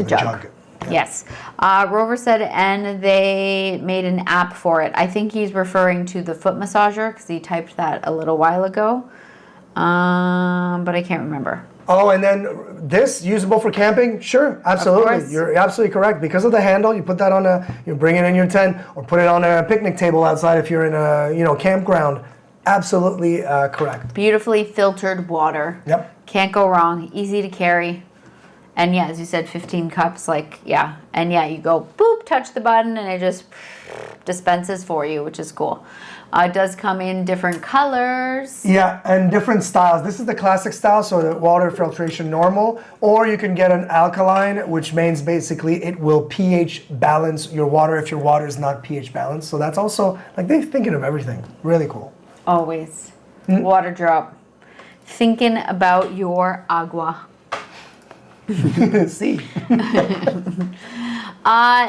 jug. Yeah. Yes. Rover said, and they made an app for it. I think he's referring to the foot massager because he typed that a little while ago. But I can't remember. Oh, and then this, usable for camping? Sure, absolutely. You're absolutely correct. Because of the handle, you put that on you bring it in your tent or put it on a picnic table outside if you're in a, campground. Absolutely correct. Beautifully filtered water. Yep. Can't go wrong. Easy to carry. And yeah, as you said, 15 cups, And yeah, you go boop, touch the button, and it just dispenses for you, which is cool. It does come in different colors. Yeah, and different styles. This is the classic style, so the water filtration normal, or you can get an alkaline, which means basically it will pH balance your water if your water is not pH balanced. So that's also, they're thinking of everything. Really cool. Always. Water Drop. Thinking about your agua. See.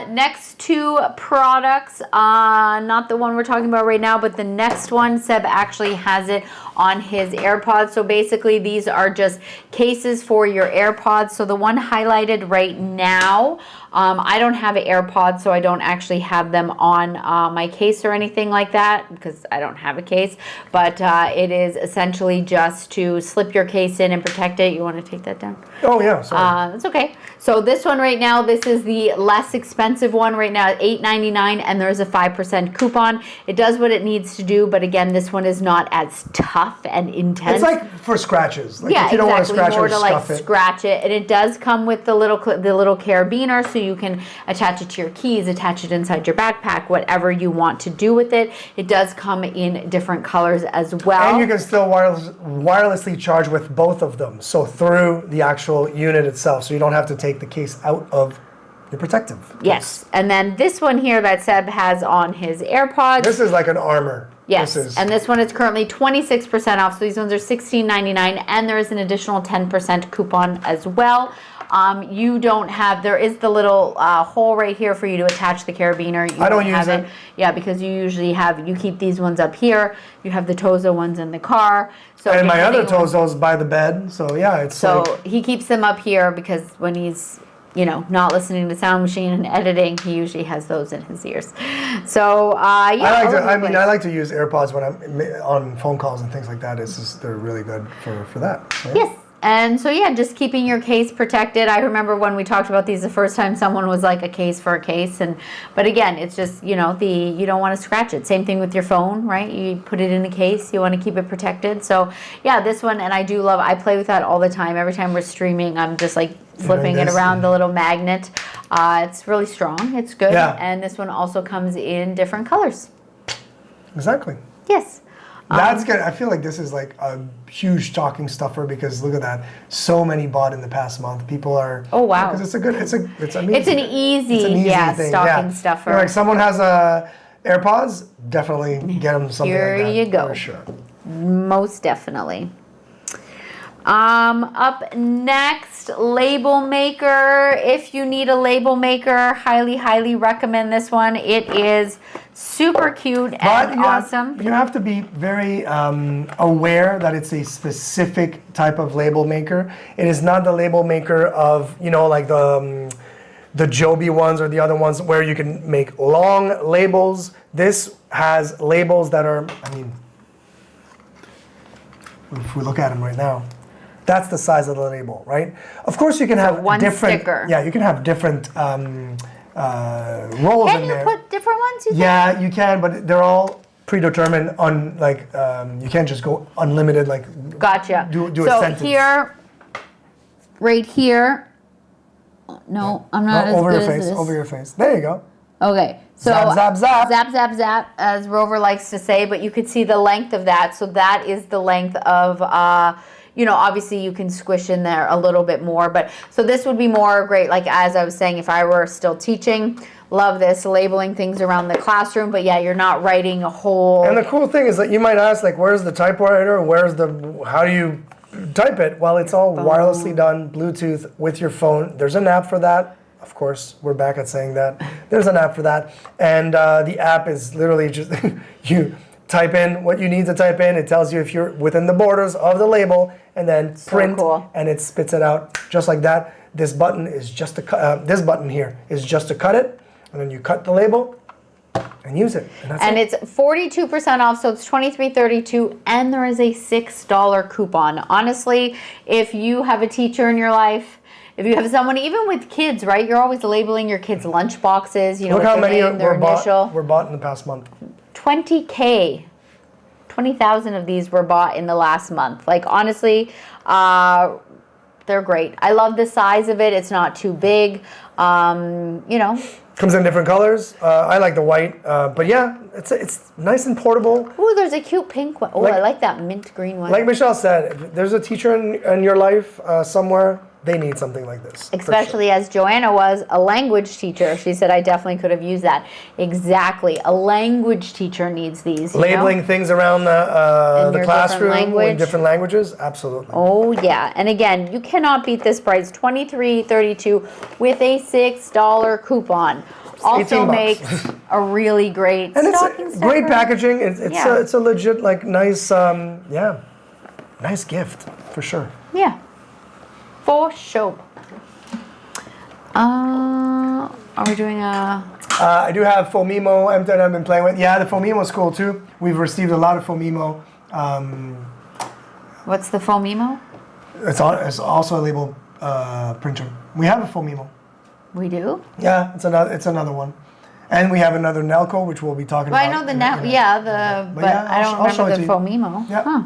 Next two products, not the one we're talking about right now, but the next one, Seb actually has it on his AirPods. So basically these are just cases for your AirPods. So the one highlighted right now, I don't have AirPods, so I don't actually have them on my case or anything like that because I don't have a case. But it is essentially just to slip your case in and protect it. You want to take that down? Oh, yeah, sorry. That's okay. So this one right now, this is the less expensive one right now at $8.99, and there's a 5% coupon. It does what it needs to do, but again, this one is not as tough and intense. It's like for scratches. Yeah, if you don't want to scratch more or to scuff it. scratch it, and it does come with the little carabiner, so you can attach it to your keys, attach it inside your backpack, whatever you want to do with it. It does come in different colors as well. And you can still wirelessly charge with both of them, so through the actual unit itself, so you don't have to take the case out of the protective case. Yes, and then this one here that Seb has on his AirPods. This is like an armor. Yes, and this one is currently 26% off, so these ones are $16.99, and there is an additional 10% coupon as well. You don't have, there is the little hole right here for you to attach the carabiner. I don't use it. Yeah, because you usually you keep these ones up here. You have the Tozo ones in the car. So and my other Tozo's by the bed, so yeah, it's so he keeps them up here because when he's not listening to Sound Machine and editing, he usually has those in his ears. So, I like to use AirPods when I'm on phone calls and things like that. They're really good for that. So, yeah. Yes. And so, yeah, just keeping your case protected. I remember when we talked about these the first time, someone was like, a case for a case. But again, it's just, you don't want to scratch it. Same thing with your phone, right? You put it in a case. You want to keep it protected. So, yeah, this one, and I play with that all the time. Every time we're streaming, I'm just like flipping it around the little magnet. It's really strong. It's good. Yeah. And this one also comes in different colors. Exactly. Yes. That's good. I feel like this is like a huge stocking stuffer because look at that. So many bought in the past month. People are. Oh, wow. Because it's an It's an easy easy, thing. stocking stuffer. Like someone has AirPods, definitely get them something Here like that. you go. For sure. Most definitely. Up next, label maker. If you need a label maker, highly recommend this one. It is super cute and awesome. You have to be very aware that it's a specific type of label maker. It is not the label maker of, like the Joby ones or the other ones where you can make long labels. This has labels that are, if we look at them right now, that's the size of the label, right? Of course, you can have one different. sticker. Yeah, you can have different rolls in Can you there. put different ones? You think? Yeah, you can, but they're all predetermined. You can't just go unlimited. Gotcha. Do a so sentence. Here, right here. No, I'm not as over good your as face. this. Over your face. There you go. Okay. So Zap, zap, zap. Zap, zap, zap, as Rover likes to say, but you could see the length of that. So that is the length of, obviously you can squish in there a little bit more. But so this would be more great, like as I was saying, if I were still teaching, love this, labeling things around the classroom. But yeah, you're not writing a whole. And the cool thing is that you might ask, where's the typewriter? How do you type it? Well, it's all wirelessly done, Bluetooth with your phone. There's an app for that. Of course, we're back at saying that. There's an app for that. And the app is literally just, you type in what you need to type in. It tells you if you're within the borders of the label, and then print, cool. and it spits it out just like that. This button is just to this button here is just to cut it, and then you cut the label and use it. And it's 42% off, so it's $23.32, and there is a $6 coupon. Honestly, if you have a teacher in your life, if you have someone, even with kids, right? You're always labeling your kids' lunch boxes, Look with how their many name, their initial. were bought in the past month. 20K. 20,000 of these were bought in the last month. Honestly, they're great. I love the size of it. It's not too big. Comes in different colors. I like the white, but yeah, it's nice and portable. Ooh, there's a cute pink one. Oh, I like that mint green one. Like Michelle said, if there's a teacher in your life somewhere, they need something like this. Especially as Joanna was a language teacher. She said, I definitely could have used that. Exactly. A language teacher needs these. Labeling things around the classroom in different languages, absolutely. Oh, yeah. And again, you cannot beat this price, $23.32 with a $6 coupon. Also makes a really great stocking stuffer. Great packaging. It's a legit, nice, nice gift, for sure. Yeah. For sure. Are we doing a... I do have Fomimo M10 I've been playing with. Yeah, the Fomimo is cool too. We've received a lot of Fomimo. What's the Fomimo? It's also a label printer. We have a Fomimo. We do? Yeah, it's another one. And we have another Nelco, which we'll be talking about. I know the I don't remember the Fomimo. Yeah. Huh.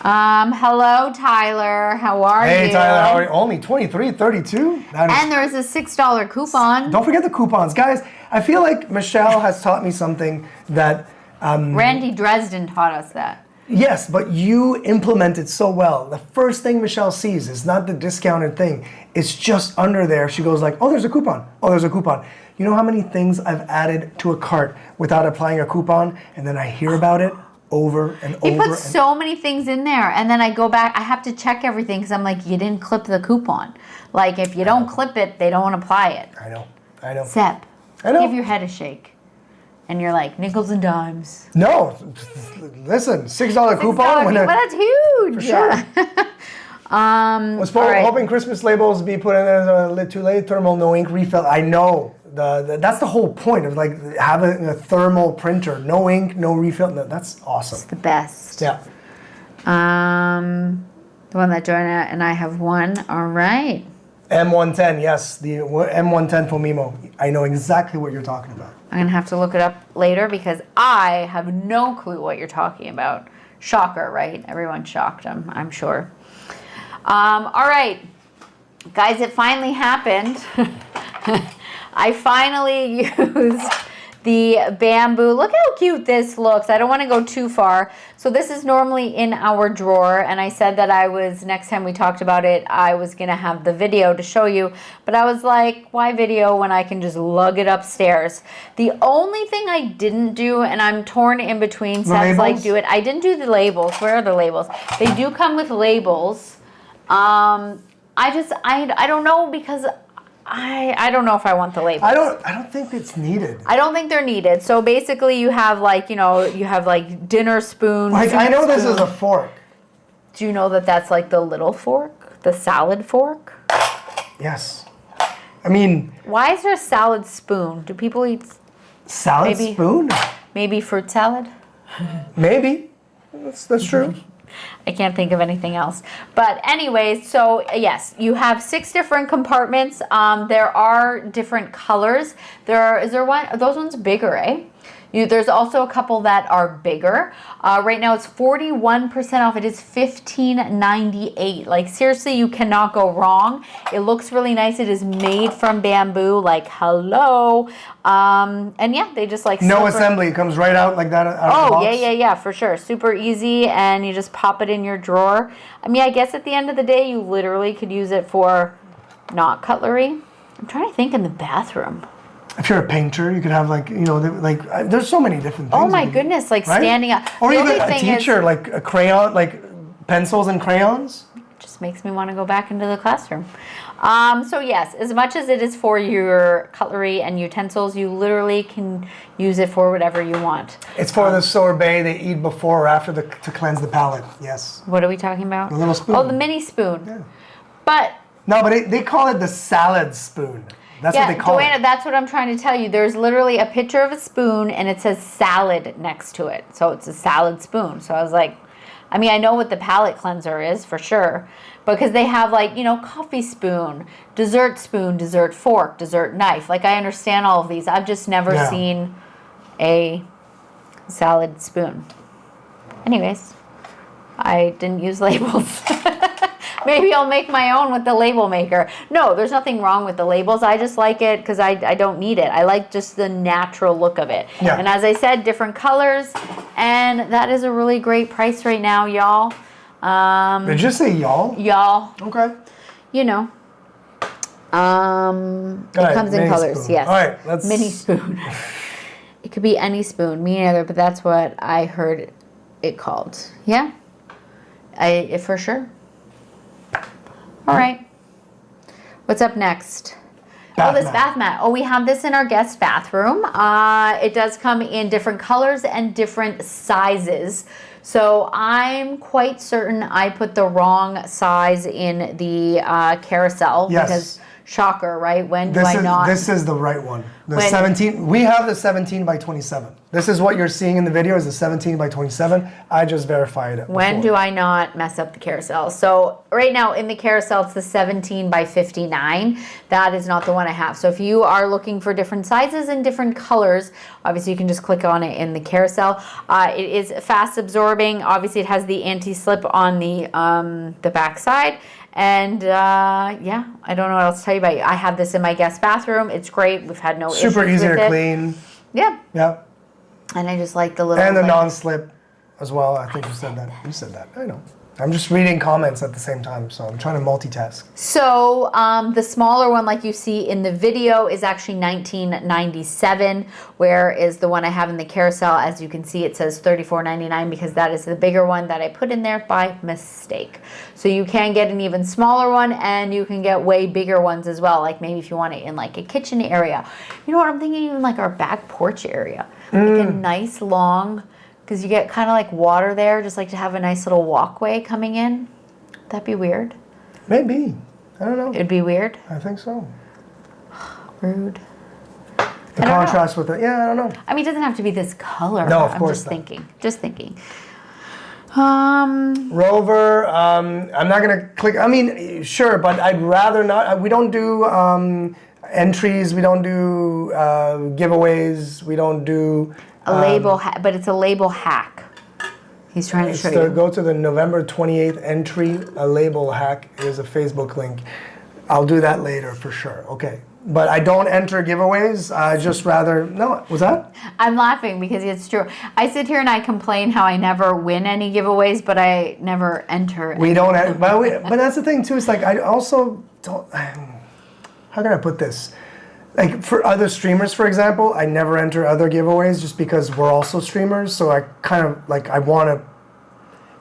Hello, Tyler. How are you? Hey, Tyler. How are you? Only $23.32. And there's a $6 coupon. Don't forget the coupons, guys. I feel like Michelle has taught me something that. Randy Dresden taught us that. Yes, but you implement it so well. The first thing Michelle sees is not the discounted thing. It's just under there. She goes like, "Oh, there's a coupon. Oh, there's a coupon." You know how many things I've added to a cart without applying a coupon, and then I hear about it over and over. You put so many things in there, and then I go back. I have to check everything because I'm like, you didn't clip the coupon. If you don't clip it, they don't apply it. I know. Seb, I know. give your head a shake. And you're like, nickels and dimes. No, listen, $6 coupon. But that's huge. For sure. Hoping Christmas labels be put in as too late. Thermal no ink refill. I know. That's the whole point of having a thermal printer. No ink, no refill. No, that's awesome. It's the best. Yeah. The one that Joanna and I have won. All right. M110, yes, the M110 Fomimo. I know exactly what you're talking about. I'm going to have to look it up later because I have no clue what you're talking about. Shocker, right? Everyone's shocked, I'm sure. All right. Guys, it finally happened. I finally used the bamboo. Look how cute this looks. I don't want to go too far. So this is normally in our drawer, and I said that next time we talked about it, I was going to have the video to show you, but I was like, why video when I can just lug it upstairs? The only thing I didn't do, and I'm torn in between, Seb's like, do it. I didn't do the labels. Where are the labels? They do come with labels. I don't know, because I don't know if I want the labels. I don't think it's needed. I don't think they're needed. So basically you have like, you have like dinner spoon. Like, I know this is a fork. Do you know that that's like the little fork? The salad fork? Yes. I mean... Why is there a salad spoon? Do people eat... Salad spoon? Maybe fruit salad? Maybe. That's true. I can't think of anything else. But anyways, so yes, you have 6 different compartments. There are different colors. Is there one? Are those ones bigger, eh? There's also a couple that are bigger. Right now it's 41% off. It is $15.98. Like, seriously, you cannot go wrong. It looks really nice. It is made from bamboo. Like, hello. And yeah, they just like... No assembly. It comes right out like that out of the box. Yeah, for sure. Super easy, and you just pop it in your drawer. I mean, I guess at the end of the day, you literally could use it for not cutlery. I'm trying to think in the bathroom. If you're a painter, you could have there's so many different things. Oh my goodness, like right? Standing up. Or even a teacher, like a crayon, like pencils and crayons. Just makes me want to go back into the classroom. So yes, as much as it is for your cutlery and utensils, you literally can use it for whatever you want. It's for the sorbet they eat before or after to cleanse the palate. Yes. What are we talking about? The little spoon. Oh, the mini spoon. Yeah. But they call it the salad spoon. That's what they call Joanna, it. That's what I'm trying to tell you. There's literally a picture of a spoon and it says salad next to it. So it's a salad spoon. So I was like, I mean, I know what the palate cleanser is for sure, because they have like, coffee spoon, dessert fork, dessert knife. Like, I understand all of these. I've just never seen a salad spoon. Anyways, I didn't use labels. Maybe I'll make my own with the label maker. No, there's nothing wrong with the labels. I just like it because I don't need it. I like just the natural look of it. Yeah. And as I said, different colors. And that is a really great price right now, y'all. Did you say y'all? Y'all. Okay. It comes in colors. Spoon. Yes. All right, let's... Mini spoon. It could be any spoon. Me neither, but that's what I heard it called. Yeah. For sure. All right. What's up next? This bath mat. Oh, we have this in our guest bathroom. It does come in different colors and different sizes. So I'm quite certain I put the wrong size in the carousel. Yes. Because, shocker, right? When do I not? This is the right one. The 17. We have the 17 by 27. This is what you're seeing in the video is the 17 by 27. I just verified it. When do I not mess up the carousel? So right now in the carousel, it's the 17 by 59. That is not the one I have. So if you are looking for different sizes and different colors, obviously you can just click on it in the carousel. It is fast absorbing. Obviously it has the anti-slip on the back side. And yeah, I don't know what else to tell you about it. I have this in my guest bathroom. It's great. We've had no issues with it. Super easy to clean. Yeah. Yeah. And I just like the little... And the non-slip as well. I think you said that. You said that. I know. I'm just reading comments at the same time, so I'm trying to multitask. So the smaller one, like you see in the video, is actually $19.97, whereas the one I have in the carousel, as you can see, it says $34.99 because that is the bigger one that I put in there by mistake. So you can get an even smaller one, and you can get way bigger ones as well, like maybe if you want it in like a kitchen area. You know what I'm thinking? Even like our back porch area. Like a nice long... Because you get kind of like water there, just like to have a nice little walkway coming in. Would that be weird? Maybe. I don't know. It'd be weird? I think so. Rude. The contrast with it. Yeah, I don't know. I mean, it doesn't have to be this color. No, of course not. Just thinking. Rover, I'm not going to click. I mean, sure, but I'd rather not. We don't do entries. We don't do giveaways. We don't do... A label, but it's a label hack. He's trying to show you. Go to the November 28th entry, a label hack. Here's a Facebook link. I'll do that later for sure. Okay. But I don't enter giveaways. I just rather no. Was that? I'm laughing because it's true. I sit here and I complain how I never win any giveaways, but I never enter. We don't. But that's the thing too. It's like I also don't. How can I put this? Like for other streamers, for example, I never enter other giveaways just because we're also streamers. So I kind of like I want to.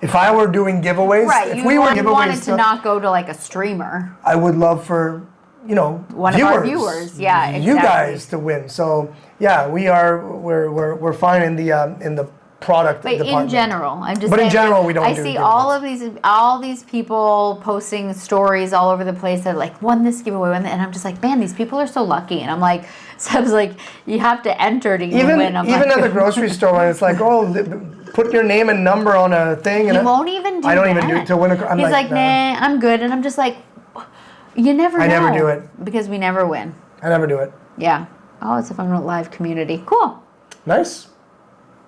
If I were doing giveaways, Right, if you we were wanted giveaways, to not go to like a streamer. I would love for One of our viewers, yeah, you exactly. guys to win. So yeah, we're fine in the product But department. in general, I'm just But in saying, general, we don't I do see giveaways. all these people posting stories all over the place that like won this giveaway, and I'm just like, man, these people are so lucky. And I'm like, Seb's like, you have to enter to even win. I'm even like, at the grocery store when it's like, put your name and number on a thing. And he won't even do I don't that. even do it to win a. I'm He's like, no. nah, I'm good, and I'm just like, you never know. I never do it. because we never win. I never do it. Yeah. Oh, it's a fun live community. Cool. Nice.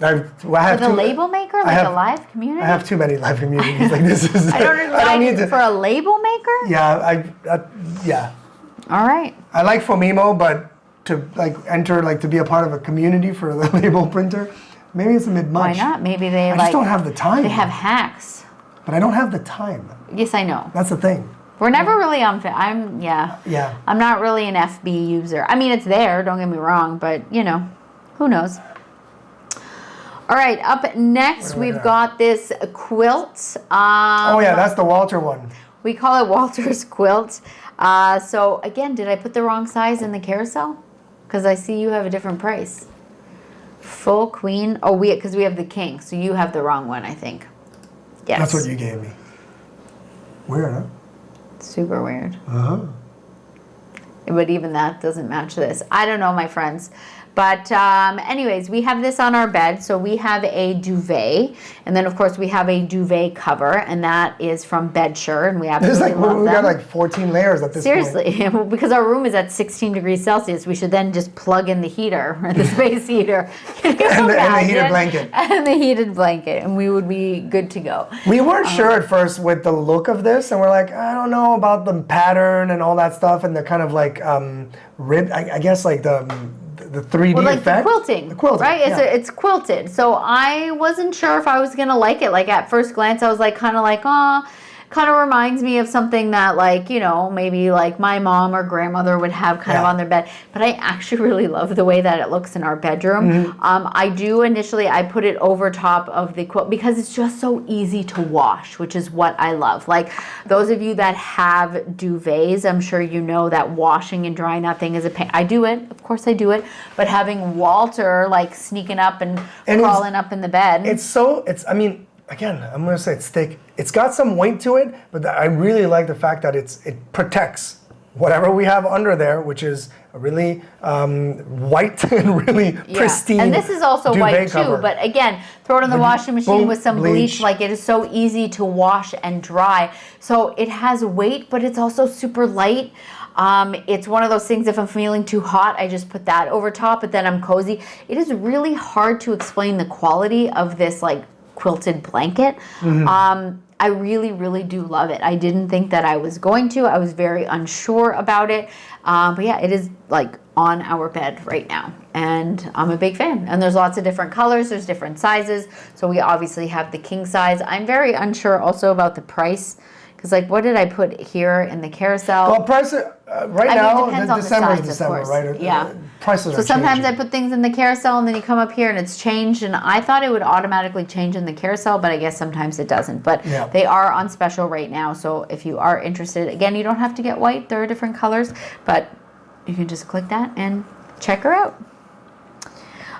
I have With a two- label maker, I like have- a live community. I have too many live communities. Like this is. I don't need to. for a label maker. Yeah, yeah. All right. I like Fomimo, but to like enter like to be a part of a community for the label printer, maybe it's a bit Why much. not? Maybe they I just don't have the time. They have hacks. But I don't have the time. Yes, I know. That's the thing. We're never really on. Yeah. I'm not really an FB user. I mean, it's there. Don't get me wrong, but who knows? All right. Up next, we've got this quilt. Oh yeah, that's the Walter one. We call it Walter's quilt. So again, did I put the wrong size in the carousel? Because I see you have a different price. Full queen. Oh, because we have the king. So you have the wrong one, I think. Yes. That's what you gave me. Weird, huh? Super weird. Uh-huh. But even that doesn't match this. I don't know, my friends. But anyways, we have this on our bed. So we have a duvet. And then, of course, we have a duvet cover. And that is from Bedsure. And we There's absolutely like love we got them. like 14 layers at this point. Seriously, because our room is at 16 degrees Celsius, we should then just plug in the heater, the space heater. And the heated blanket. And the heated blanket, and we would be good to go. We weren't sure at first with the look of this, and we're like, I don't know about the pattern and all that stuff, and the kind of like rib. I guess like the 3D Well, like effect. the quilting, right? It's quilted. So I wasn't sure if I was gonna like it. Like at first glance, I was like, kind of like, oh, kind of reminds me of something that like, maybe like my mom or grandmother would have kind of on their bed. But I actually really love the way that it looks in our bedroom. Mm-hmm. I do initially, I put it over top of the quilt because it's just so easy to wash, which is what I love. Like those of you that have duvets, I'm sure you know that washing and drying that thing is a pain. I do it, of course I do it, but having Walter like sneaking up and crawling up in the bed. I mean, again, I'm gonna say it's thick. It's got some weight to it, but I really like the fact that it protects whatever we have under there, which is a really white and really pristine. And this is also white cover. too, but again, throw it in the washing machine boom, with some bleach. Like it is so easy to wash and dry. So it has weight, but it's also super light. It's one of those things, if I'm feeling too hot, I just put that over top, but then I'm cozy. It is really hard to explain the quality of this like quilted blanket. I really, really do love it. I didn't think that I was going to. I was very unsure about it. But yeah, it is like on our bed right now. And I'm a big fan. And there's lots of different colors. There's different sizes. So we obviously have the king size. I'm very unsure also about the price. Because like, what did I put here in the carousel? Well, price right now, depends on the December size, is of December, course. right? Yeah. Prices So are sometimes changing. I put things in the carousel and then you come up here and it's changed, and I thought it would automatically change in the carousel, but I guess sometimes it doesn't. But they are on special right now, so if you are interested, again, you don't have to get white. There are different colors, but you can just click that and check her out.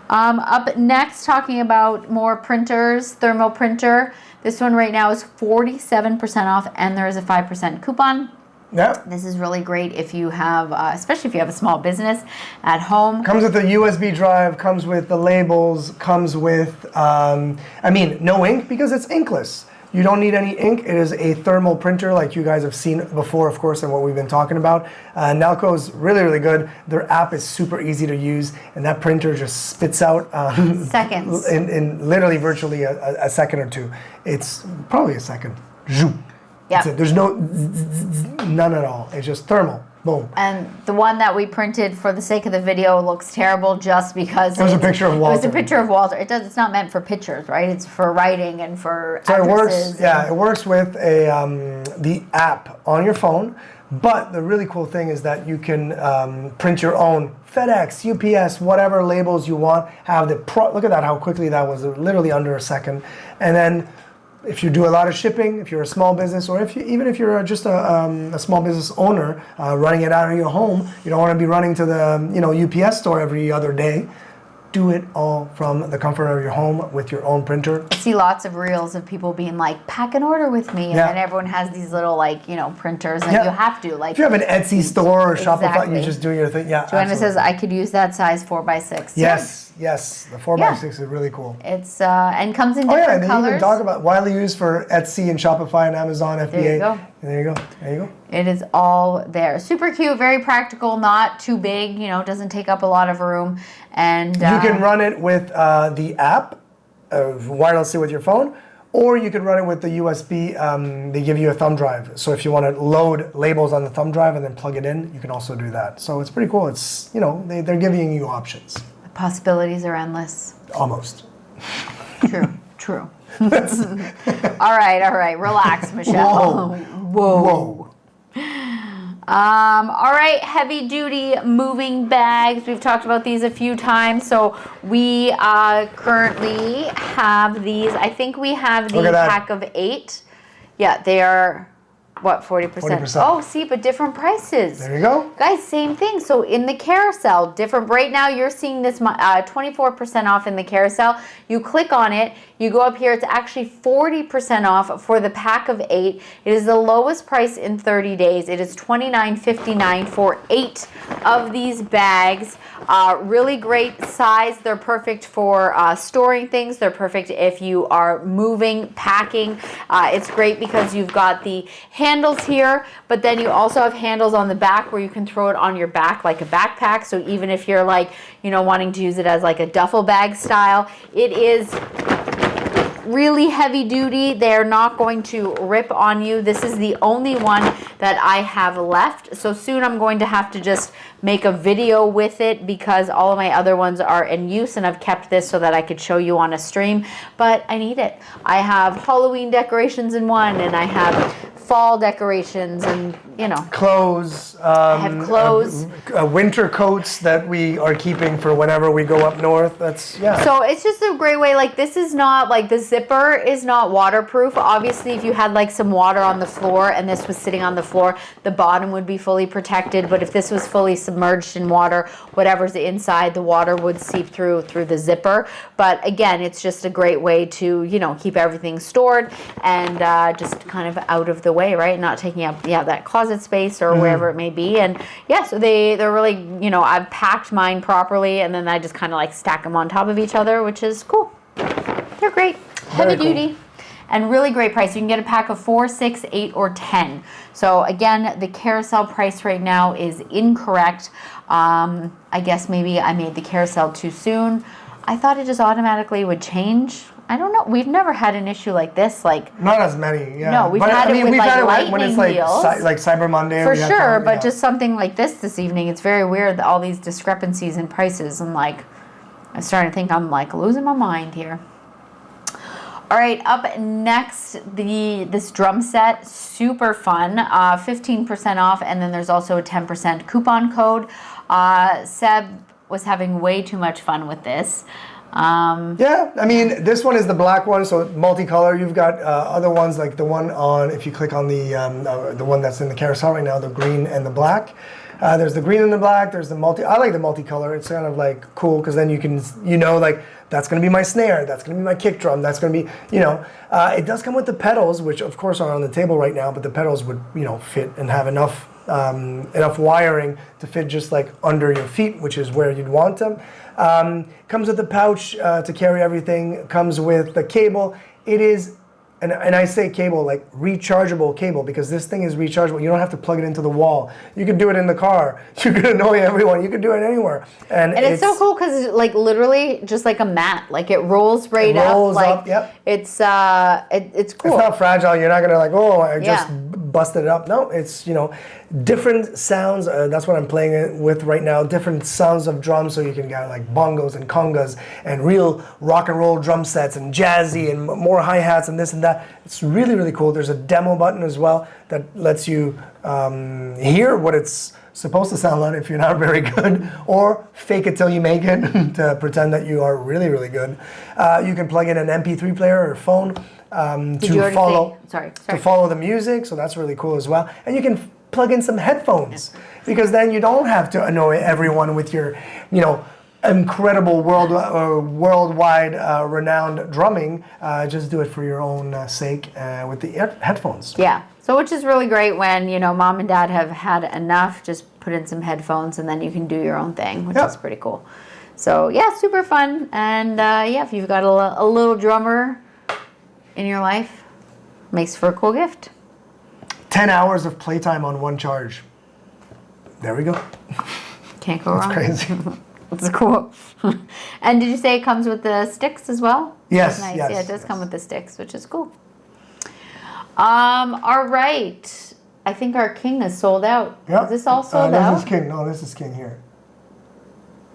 Up next, talking about more printers, thermal printer. This one right now is 47% off, and there is a 5% coupon. Yeah. This is really great if you have, especially if you have a small business at home. Comes with a USB drive, comes with the labels, comes with, no ink because it's inkless. You don't need any ink. It is a thermal printer like you guys have seen before, of course, and what we've been talking about. Nalco is really, really good. Their app is super easy to use, and that printer just spits out Seconds. in literally virtually a second or two. It's probably a second. Zoom. That's it. There's no none at all. It's just thermal. Boom. And the one that we printed for the sake of the video looks terrible just because it was a picture of Walter. It was a picture of Walter. It's not meant for pictures, right? It's for writing and for so addresses. It works with the app on your phone. But the really cool thing is that you can print your own FedEx, UPS, whatever labels you want. Look at that, how quickly that was, literally under a second. And then if you do a lot of shipping, if you're a small business, or even if you're just a small business owner running it out of your home, you don't want to be running to the UPS store every other day. Do it all from the comfort of your home with your own printer. I see lots of reels of people being like, pack an order with me. And then everyone has these little printers and you have to. Like, if you have an Etsy store or Shopify, exactly. you just do your thing. Yeah, Joanna says, I could use that size 4x6. Yes. The 4x6 is really cool. It's and comes in different and colors. You can talk about widely used for Etsy and Shopify and Amazon FBA. There you go. It is all there. Super cute, very practical, not too big, doesn't take up a lot of room. And you can run it with the app, wirelessly with your phone, or you could run it with the USB. They give you a thumb drive. So if you want to load labels on the thumb drive and then plug it in, you can also do that. So it's pretty cool. It's, they're giving you options. The possibilities are endless. Almost. True. All right. Relax, Michelle. Whoa. All right, heavy duty moving bags. We've talked about these a few times. So we currently have these. I think we have the pack of 8. Yeah, they are, what, 40%? Oh, see, but different prices. There you go. Guys, same thing. So in the carousel, different. Right now, you're seeing this 24% off in the carousel. You click on it. You go up here. It's actually 40% off for the pack of 8. It is the lowest price in 30 days. It is $29.59 for 8 of these bags. Really great size. They're perfect for storing things. They're perfect if you are moving, packing. It's great because you've got the handles here, but then you also have handles on the back where you can throw it on your back like a backpack. So even if you're wanting to use it as like a duffel bag style, it is really heavy duty. They're not going to rip on you. This is the only one that I have left. So soon I'm going to have to just make a video with it because all of my other ones are in use, and I've kept this so that I could show you on a stream, but I need it. I have Halloween decorations in one, and I have fall decorations and, clothes. I have clothes. Winter coats that we are keeping for whenever we go up north. So it's just a great way. This is not, the zipper is not waterproof. Obviously, if you had, some water on the floor and this was sitting on the floor, the bottom would be fully protected. But if this was fully submerged in water, whatever's inside, the water would seep through the zipper. But again, it's just a great way to, keep everything stored and just kind of out of the way, right? Not taking up that closet space or wherever it may be. And so they're really, I've packed mine properly, and then I just kind of stack them on top of each other, which is cool. They're great, heavy duty, and really great price. You can get a pack of 4, 6, 8, or 10. So again, the carousel price right now is incorrect. I guess maybe I made the carousel too soon. I thought it just automatically would change. I don't know. We've never had an issue like this. Not as many. Yeah. No, we've had it with lightning when it's deals. Like Cyber Monday. For sure, but just something like this evening, it's very weird that all these discrepancies in prices. And I'm starting to think I'm losing my mind here. All right, up next, this drum set, super fun, 15% off, and then there's also a 10% coupon code. Seb was having way too much fun with this. This one is the black one, so multicolor. You've got other ones like the one on, if you click on the one that's in the carousel right now, the green and the black. There's the green and the black. There's the I like the multicolor. It's kind of cool because then you can, that's going to be my snare. That's going to be my kick drum. That's going to be, it does come with the pedals, which of course are on the table right now, but the pedals would, fit and have enough wiring to fit just under your feet, which is where you'd want them. Comes with a pouch to carry everything. Comes with the cable. It is and I say cable, like rechargeable cable, because this thing is rechargeable. You don't have to plug it into the wall. You can do it in the car. You can annoy everyone. You can do it anywhere. And it's so cool because like literally just like a mat, like it rolls right rolls up. Like up, yep. it's cool. It's not fragile. You're not gonna like, oh, I just Yeah. busted it up. No, it's, you know, different sounds. That's what I'm playing it with right now. Different sounds of drums, so you can get like bongos and congas and real rock and roll drum sets and jazzy and more hi-hats and this and that. It's really, really cool. There's a demo button as well that lets you hear what it's supposed to sound like if you're not very good, or fake it till you make it to pretend that you are really, really good. You can plug in an MP3 player or phone to follow the music, so that's really cool as well. And you can plug in some headphones, because then you don't have to annoy everyone with your, you know, incredible worldwide renowned drumming. Just do it for your own sake with the headphones. Yeah. So which is really great when, you know, mom and dad have had enough, just put in some headphones and then you can do your own thing, which is pretty cool. So yeah, super fun. And yeah, if you've got a little drummer in your life, makes for a cool gift. 10 hours of playtime on one charge. There we go. Can't go wrong. That's crazy. That's cool. And did you say it comes with the sticks as well? Yes. Nice. Yes, Yeah, it does yes. come with the sticks, which is cool. All right. I think our king is sold out. Yep. Is this all sold out? This is king. No, this is king here.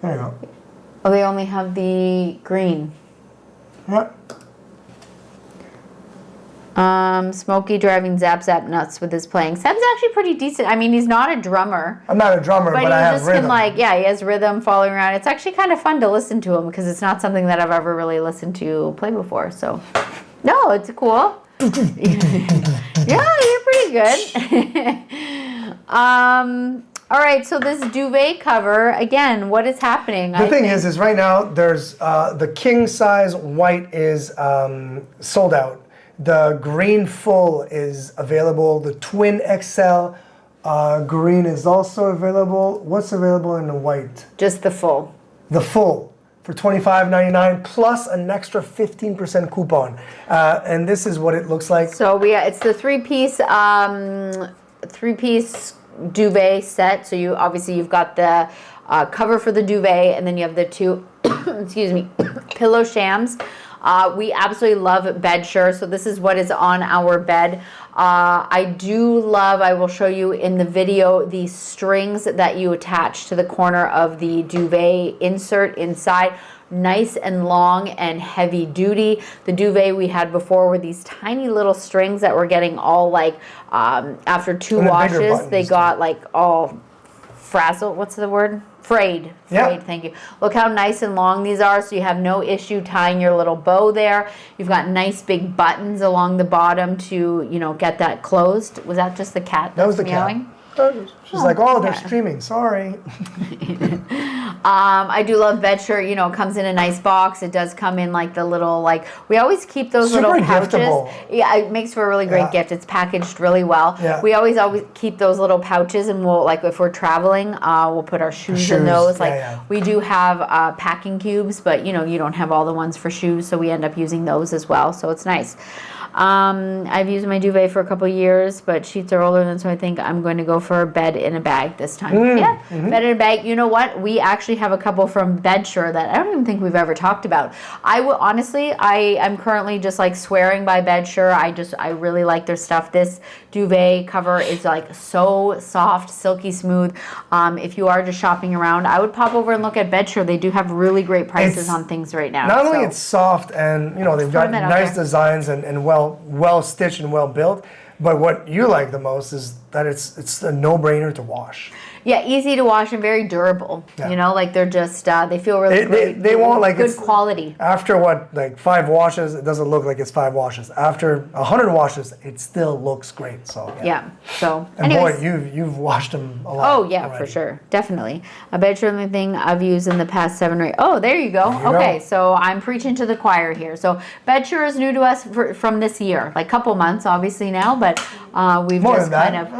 There you go. Oh, they only have the green. Yep. Smokey driving Zap Zap nuts with his playing. Seb's actually pretty decent. I mean, he's not a drummer. I'm not a drummer, but I have just rhythm. can like, yeah, he has rhythm following around. It's actually kind of fun to listen to him because it's not something that I've ever really listened to play before. So, no, it's cool. Yeah, you're pretty good. All right, so this duvet cover, again, what is happening? The thing is right now there's the king size white is sold out. The green full is available. The twin XL green is also available. What's available in the white? Just the full. The full for $25.99 plus an extra 15% coupon. And this is what it looks like. So it's the three-piece duvet set. So you've got the cover for the duvet, and then you have the two excuse me, pillow shams. We absolutely love Bedsure, so this is what is on our bed. I do love, I will show you in the video, the strings that you attach to the corner of the duvet insert inside. Nice and long and heavy duty. The duvet we had before were these tiny little strings that were getting all like, after two washes, they got like all frazzled. What's the word? Frayed, thank you. Look how nice and long these are, so you have no issue tying your little bow there. You've got nice big buttons along the bottom to, you know, get that closed. Was that just the cat That was the meowing? cat. She's like, oh, they're streaming. Sorry. I do love Bedsure. You know, it comes in a nice box. It does come in like the little, like, we always keep those Super little pouches. giftable. Yeah, it makes for a really great gift. It's packaged really well. Yeah. We always keep those little pouches, and we'll, like, if we're traveling, we'll put our shoes in those. Like, we do have packing cubes, but, you know, you don't have all the ones for shoes, so we end up using those as well. So it's nice. I've used my duvet for a couple years, but sheets are older than, so I think I'm going to go for a bed in a bag this time. Bed in a bag. You know what? We actually have a couple from Bedsure that I don't even think we've ever talked about. Honestly, I'm currently just like swearing by Bedsure. I really like their stuff. This duvet cover is like so soft, silky smooth. If you are just shopping around, I would pop over and look at Bedsure. They do have really great prices on things right now. Not only it's soft and, you know, they've got nice designs and well stitched and well built, but what you like the most is that it's a no-brainer to wash. Yeah, easy to wash and very durable. Yeah. You know, like they're just they feel really great. They won't like good quality. After what, like 5 washes, it doesn't look like it's 5 washes. After 100 washes, it still looks great. So yeah. So and anyways, boy, you've washed them a lot. Oh yeah, already. for sure, definitely. A Bedsure thing I've used in the past 7 or 8. Oh, there you go. There you okay, go. so I'm preaching to the choir here. So Bedsure is new to us from this year, like couple months, obviously now, but we've More just than kind that. of.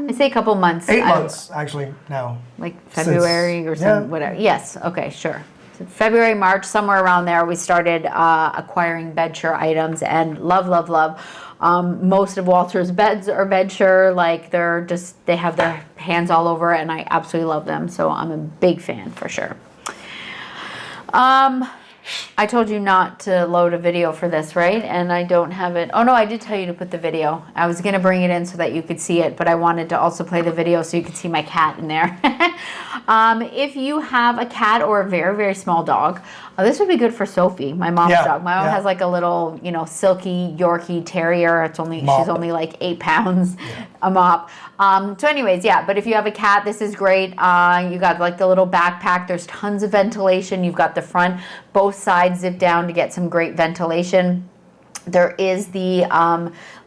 I say a couple months. 8 months actually now. Like February or yeah. some whatever. Yes. Okay. Sure. February, March, somewhere around there, we started acquiring bedsure items, and love, love, love. Most of Walter's beds are bedsure. Like they have their hands all over it, and I absolutely love them. So I'm a big fan for sure. I told you not to load a video for this, right? And I don't have it. Oh no, I did tell you to put the video. I was gonna bring it in so that you could see it, but I wanted to also play the video so you could see my cat in there. If you have a cat or a very, very small dog, this would be good for Sophie, my mom's dog. My mom has like a little, silky Yorkie Terrier. She's only like 8 pounds, a mop. So anyways, but if you have a cat, this is great. You got like the little backpack. There's tons of ventilation. You've got the front, both sides zip down to get some great ventilation. There is the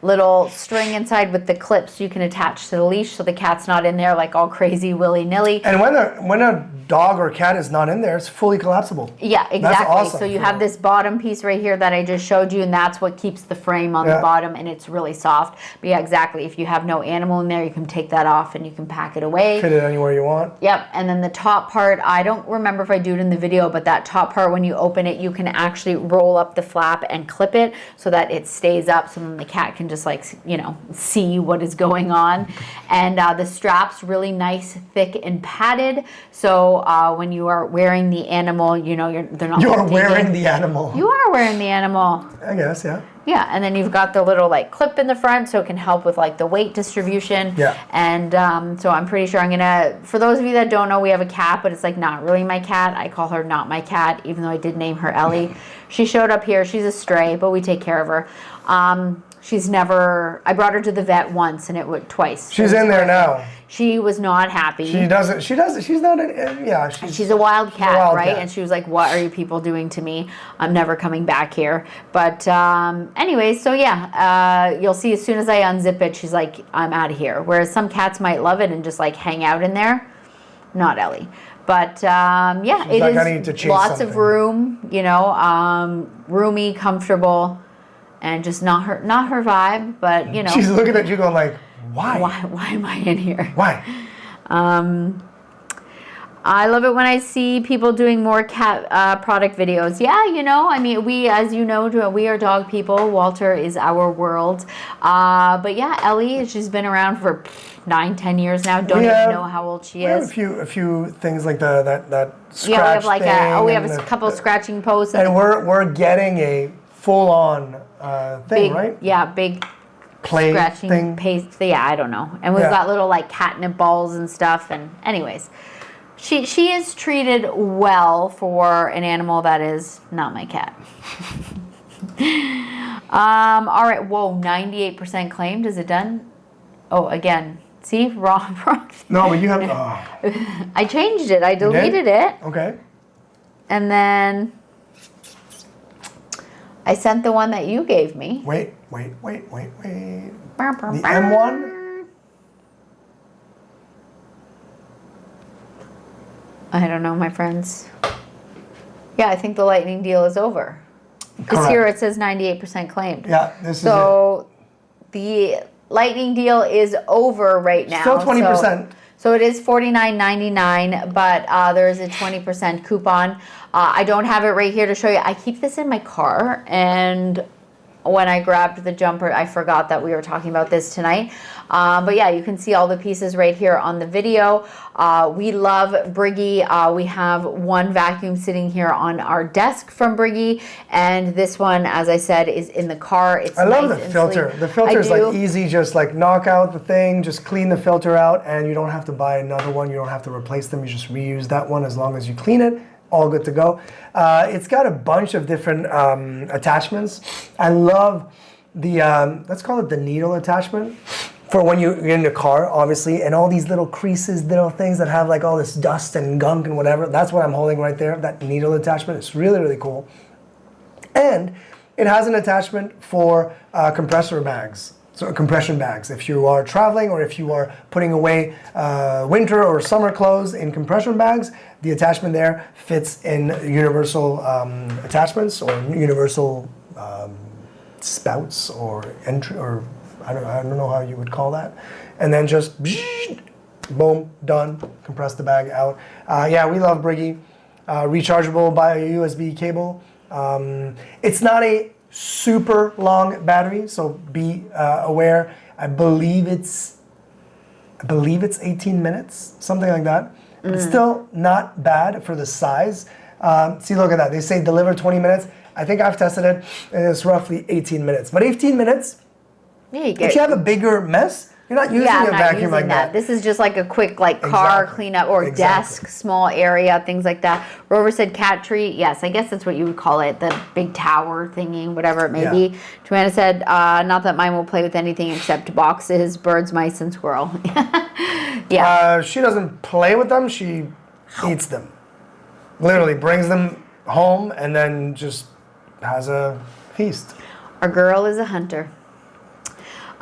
little string inside with the clips you can attach to the leash so the cat's not in there like all crazy willy-nilly. And when a dog or cat is not in there, it's fully collapsible. Yeah, exactly. That's awesome. So you have this bottom piece right here that I just showed you, and that's what keeps the frame on the bottom, and it's really soft. But yeah, exactly. If you have no animal in there, you can take that off and you can pack it away. Fit it anywhere you want. Yep. And then the top part, I don't remember if I do it in the video, but that top part, when you open it, you can actually roll up the flap and clip it so that it stays up, so then the cat can just see what is going on. And the strap's really nice, thick, and padded. So when you are wearing the animal, they're not. You're wearing the animal. You are wearing the animal. I guess, yeah. Yeah, and then you've got the little clip in the front, so it can help with the weight distribution. Yeah. And so I'm pretty sure I'm gonna. For those of you that don't know, we have a cat, but it's not really my cat. I call her not my cat, even though I did name her Ellie. She showed up here. She's a stray, but we take care of her. I brought her to the vet once, and it went twice. She's in there now. She was not happy. She's not, she's a wild cat, right? Cat. And she was like, what are you people doing to me? I'm never coming back here. But anyways, so you'll see as soon as I unzip it, she's like, I'm out of here. Whereas some cats might love it and just hang out in there. Not Ellie. But it is lots of room, roomy, comfortable. And just not her vibe, but She's looking at you going why? Why am I in here? Why? I love it when I see people doing more cat product videos. Yeah, we, as you know, we are dog people. Walter is our world. But yeah, Ellie, she's been around for 9-10 years now. Don't even know how old she is. We have a few things like that scratch we have thing. We have a couple scratching posts. And we're getting a full-on thing, right? Yeah, big play scratching thing. paste. Yeah, I don't know. And we've got little catnip balls and stuff. And anyways, she is treated well for an animal that is not my cat. All right. Whoa, 98% claimed. Is it done? Oh, again. See, wrong. No, but you have. I changed it. I deleted it. Okay. And then I sent the one that you gave me. Wait. The M1? I don't know, my friends. Yeah, I think the lightning deal is over. Because here it says 98% claimed. Yeah, this is it. So the lightning deal is over right now. Still 20%. So it is $49.99, but there is a 20% coupon. I don't have it right here to show you. I keep this in my car, and when I grabbed the jumper, I forgot that we were talking about this tonight. But yeah, you can see all the pieces right here on the video. We love Briggy. We have one vacuum sitting here on our desk from Briggy, and this one, as I said, is in the car. It's I love nice the and filter. sleek. The filter is I do. easy, just knock out the thing, just clean the filter out, and you don't have to buy another one. You don't have to replace them. You just reuse that one as long as you clean it. All good to go. It's got a bunch of different attachments. I love the, let's call it the needle attachment for when you're in the car, obviously, and all these little creases, little things that have all this dust and gunk and whatever. That's what I'm holding right there, that needle attachment. It's really, really cool. And it has an attachment for compressor bags. So compression bags, if you are traveling or if you are putting away winter or summer clothes in compression bags, the attachment there fits in universal attachments or universal spouts or entry, or I don't know how you would call that. And then just boom, done, compress the bag out. Yeah, we love Briggy. rechargeable by a USB cable. It's not a super long battery, so be aware. I believe it's 18 minutes, something like that. But it's still not bad for the size. See, look at that. They say deliver 20 minutes. I think I've tested it, and it's roughly 18 minutes. But 18 minutes, if you have a bigger mess, you're not using a vacuum like that. This is just like a quick car cleanup or desk, small area, things like that. Rover said cat tree. Yes, I guess that's what you would call it, the big tower thingy, whatever it may be. Joanna said, not that mine will play with anything except boxes, birds, mice, and squirrel. She doesn't play with them. She eats them. Literally brings them home and then just has a feast. Our girl is a hunter.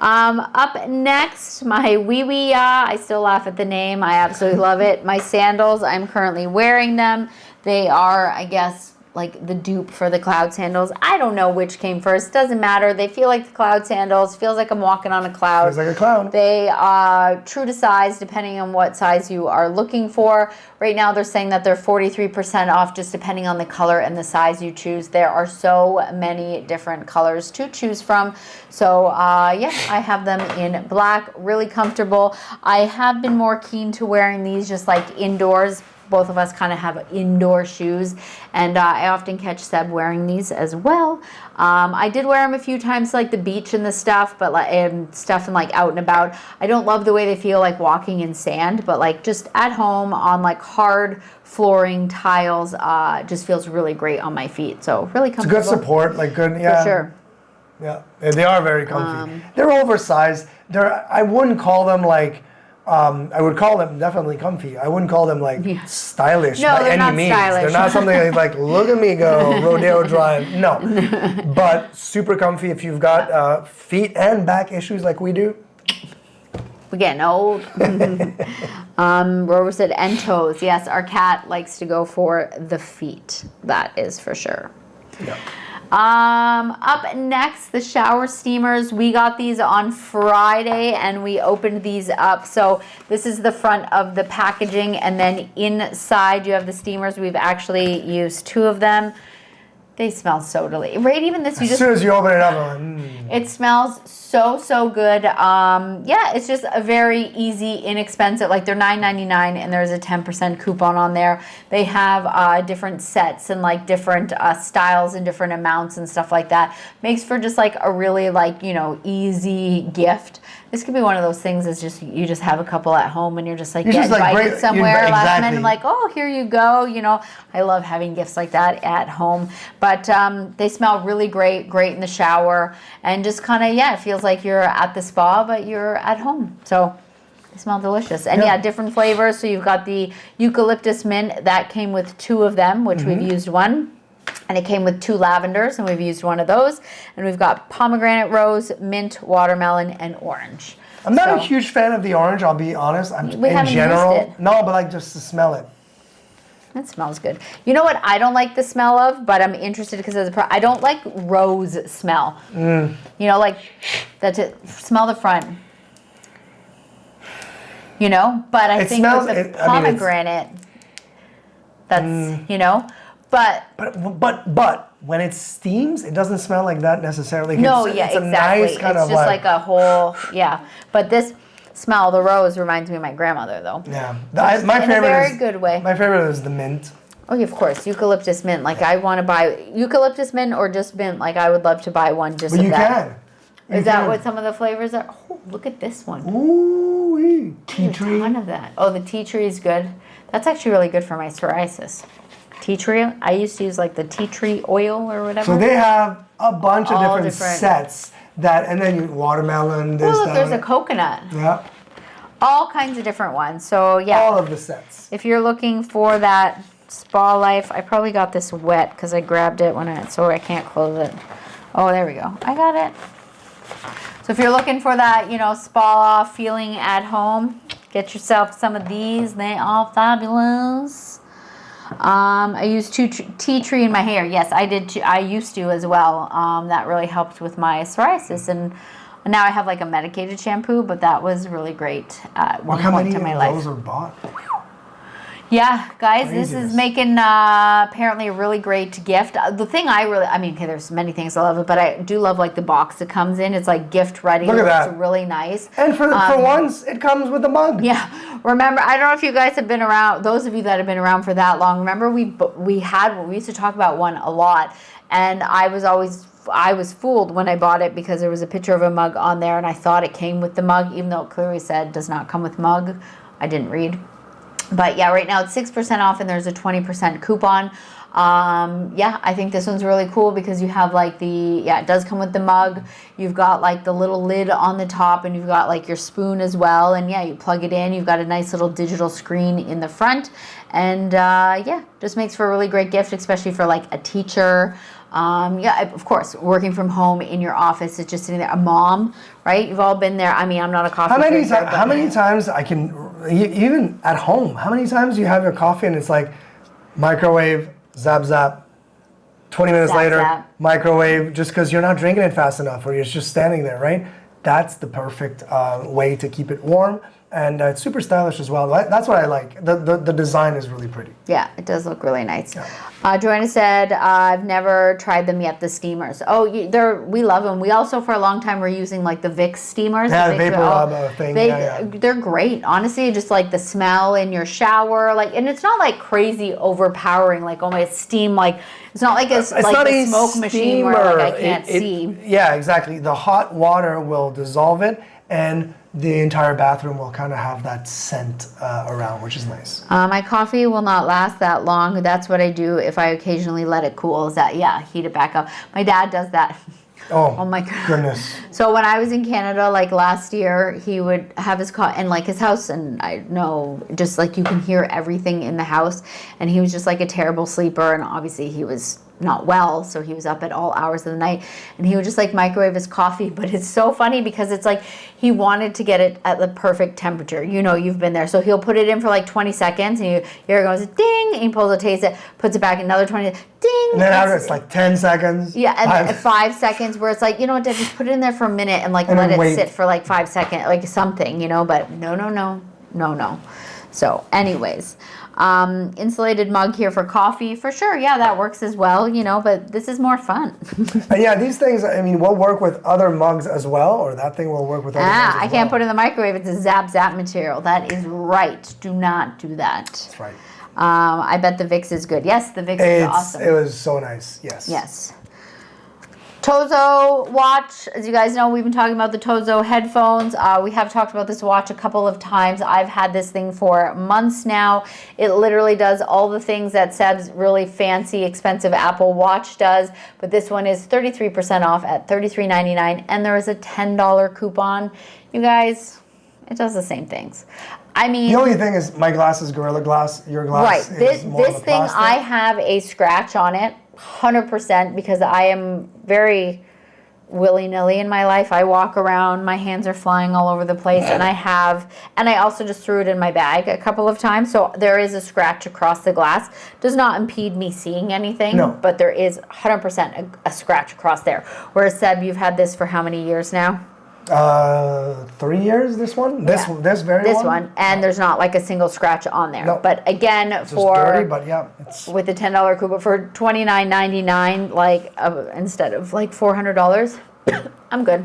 Up next, my wee I still laugh at the name. I absolutely love it. My sandals, I'm currently wearing them. They are, I guess, like the dupe for the cloud sandals. I don't know which came first. Doesn't matter. They feel like the cloud sandals. Feels like I'm walking on a cloud. Feels like a cloud. They are true to size, depending on what size you are looking for. Right now, they're saying that they're 43% off, just depending on the color and the size you choose. There are so many different colors to choose from. So, I have them in black, really comfortable. I have been more keen to wearing these just like indoors. Both of us kind of have indoor shoes, and I often catch Seb wearing these as well. I did wear them a few times, like the beach and the stuff, but like out and about. I don't love the way they feel like walking in sand, but like just at home on like hard flooring tiles, just feels really great on my feet. So really comfortable. It's good support, like good, For sure. Yeah, they are very comfy. They're oversized. I wouldn't call them like. I would call them definitely comfy. I wouldn't call them like stylish by any means. Stylish. They're not something like look at me go rodeo drive. No, but super comfy if you've got feet and back issues like we do. We're getting old. Rover said and toes. Yes, our cat likes to go for the feet. That is for sure. Yeah. Up next, the shower steamers. We got these on Friday and we opened these up. So this is the front of the packaging, and then inside you have the steamers. We've actually used 2 of them. They smell so delicious. Right, even this, as soon as you open it up, it smells so good. It's just a very easy, inexpensive, like they're $9.99 and there's a 10% coupon on there. They have different sets and like different styles and different amounts and stuff like that. Makes for just like a really like, easy gift. This could be one of those things that's just, you just have a couple at home and you're just like getting invited somewhere last minute, like, oh, here you go. I love having gifts like that at home. But they smell really great in the shower, and just kind of, it feels like you're at the spa, but you're at home. So they smell delicious. And different flavors. So you've got the eucalyptus mint. That came with 2 of them, which we've used one. And it came with 2 lavenders, and we've used one of those. And we've got pomegranate rose, mint, watermelon, and orange. I'm not a huge fan of the orange, I'll be honest. We haven't used it. No, but like just to smell it. It smells good. You know what I don't like the smell of, but I'm interested because I don't like rose smell. Like that's it. Smell the front. But I think with the pomegranate, that's But when it steams, it doesn't smell like that necessarily. No, it's exactly. A nice kind it's of just like a whole, But this smell, the rose, reminds me of my grandmother, though. Yeah, my favorite. In a very good way. My favorite is the mint. Oh, yeah, of course, eucalyptus mint. Like I want to buy eucalyptus mint or just mint. Like I would love to buy one just. But of that. Is that what some of the flavors are? Oh, look at this one. Ooh, tea tree. A ton of that. Oh, the tea tree is good. That's actually really good for my psoriasis. Tea tree. I used to use like the tea tree oil or whatever. So they have a bunch of different sets and then you watermelon. Oh, look, there's a coconut. Yeah. All kinds of different ones. So all of the sets. If you're looking for that spa life, I probably got this wet because I grabbed it so I can't close it. Oh, there we go. I got it. So if you're looking for that, spa feeling at home, get yourself some of these. They are fabulous. I use tea tree in my hair. Yes, I did. I used to as well. That really helped with my psoriasis, and now I have like a medicated shampoo. But that was really great at one point in my life. How many of those are bought? Yeah, guys, this Craziness. is making apparently a really great gift. The thing I mean, okay, there's many things I love it, but I do love like the box it comes in. It's like gift ready. Look at that. It's really nice. And for once, it comes with a mug. Yeah, remember, I don't know if you guys have been around, those of you that have been around for that long, remember we used to talk about one a lot, and I was fooled when I bought it because there was a picture of a mug on there, and I thought it came with the mug, even though it clearly said does not come with mug. I didn't read. But yeah, right now it's 6% off, and there's a 20% coupon. Yeah, I think this one's really cool because you have like it does come with the mug. You've got like the little lid on the top, and you've got like your spoon as well. And yeah, you plug it in. You've got a nice little digital screen in the front. And yeah, just makes for a really great gift, especially for like a teacher. Yeah, of course, working from home in your office, it's just sitting there. A mom, right? You've all been there. I mean, I'm not a coffee drinker. How many times I can, even at home, how many times you have your coffee and it's like microwave, zap, zap, 20 minutes Zap, later, zap. microwave, just because you're not drinking it fast enough or you're just standing there, right? That's the perfect way to keep it warm. And it's super stylish as well. That's what I like. The design is really pretty. Yeah, it does look really nice. Joanna said, I've never tried them yet, the steamers. Oh, we love them. We also, for a long time, were using like the Vicks steamers. Yeah, the Vapor Rub thing. They're great. Honestly, just like the smell in your shower. And it's not like crazy overpowering, like, oh my, steam, like, it's not like it's like not a a smoke machine where like I can't see. Yeah, exactly. The hot water will dissolve it, and the entire bathroom will kind of have that scent around, which is nice. My coffee will not last that long. That's what I do if I occasionally let it cool. Heat it back up. My dad does that. Oh my God. Goodness. So when I was in Canada, like last year, he would have his and like his house, and I know just like you can hear everything in the house, and he was just like a terrible sleeper, and obviously he was not well, so he was up at all hours of the night, and he would just like microwave his coffee. But it's so funny because it's like he wanted to get it at the perfect temperature. You know, you've been there. So he'll put it in for like 20 seconds, and you hear it goes ding, and he pulls it, tastes it, puts it back another 20, ding. And then after it's like 10 seconons. Yeah, and 5 seconds where it's like, you know what, Dad, just put it in there for a minute and like let it sit for like 5 seconds, like something, you know, but no. So anyways, insulated mug here for coffee, for sure, yeah, that works as well, you know, but this is more fun. Yeah, these things, I mean, will work with other mugs as well, or that thing will work with other mugs as well. I can't put it in the microwave, it's a zap material. That is right, do not do that. That's right. I bet the Vicks is good. Yes, the Vicks is awesome. It was so nice, yes. Yes. Tozo watch, as you guys know, we've been talking about the Tozo headphones. We have talked about this watch a couple of times. I've had this thing for months now. It literally does all the things that Seb's really fancy, expensive Apple Watch does, but this one is 33% off at $33.99, and there is a $10 coupon. You guys, it does the same things. I mean, the only thing is my glass is Gorilla Glass. Your glass right. is more this of a thing, plastic. I have a scratch on it, 100%, because I am very willy-nilly in my life. I walk around, my hands are flying all over the place, and I also just threw it in my bag a couple of times, so there is a scratch across the glass. Does not impede me seeing anything, but there is 100% a scratch across there. Whereas Seb, you've had this for how many years now? 3 years, this one? This one? And there's not like a single scratch on there. No. But again, It's just dirty, but yeah, it's with the $10 coupon for $29.99, like instead of like $400, I'm good.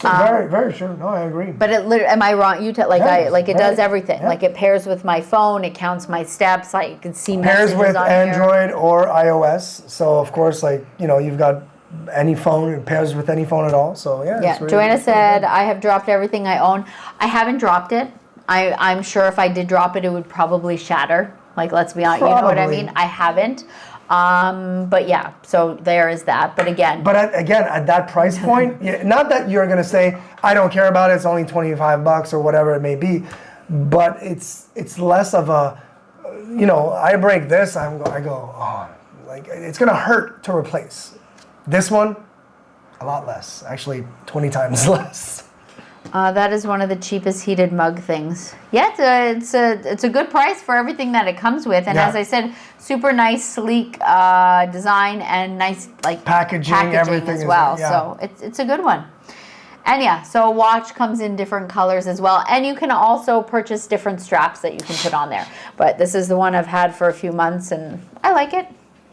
very, very true. No, I agree. But it literally, am I wrong? It does everything. Yeah. Like it pairs with my phone, it counts my steps, like you can see Pairs messages with on Android here. or iOS, so of course, like, you know, you've got any phone, it pairs with any phone at all, so yeah. Yeah, it's really, Joanna really said, good. I have dropped everything I own. I haven't dropped it. I'm sure if I did drop it, it would probably shatter. Like, let's be honest, you know what I mean? I haven't. But yeah, so there is that. But again. But at that price point, not that you're going to say, I don't care about it, it's only $25 or whatever it may be, but it's less of a, you know, I break this, I go, oh, like, it's going to hurt to replace. This one, a lot less. Actually, 20 times less. That is one of the cheapest heated mug things. Yeah, it's a good price for everything that it comes with. And as I said, super nice, sleek design and nice like packaging everything as well. Yeah. So it's a good one. And yeah, so a watch comes in different colors as well. And you can also purchase different straps that you can put on there. But this is the one I've had for a few months and I like it.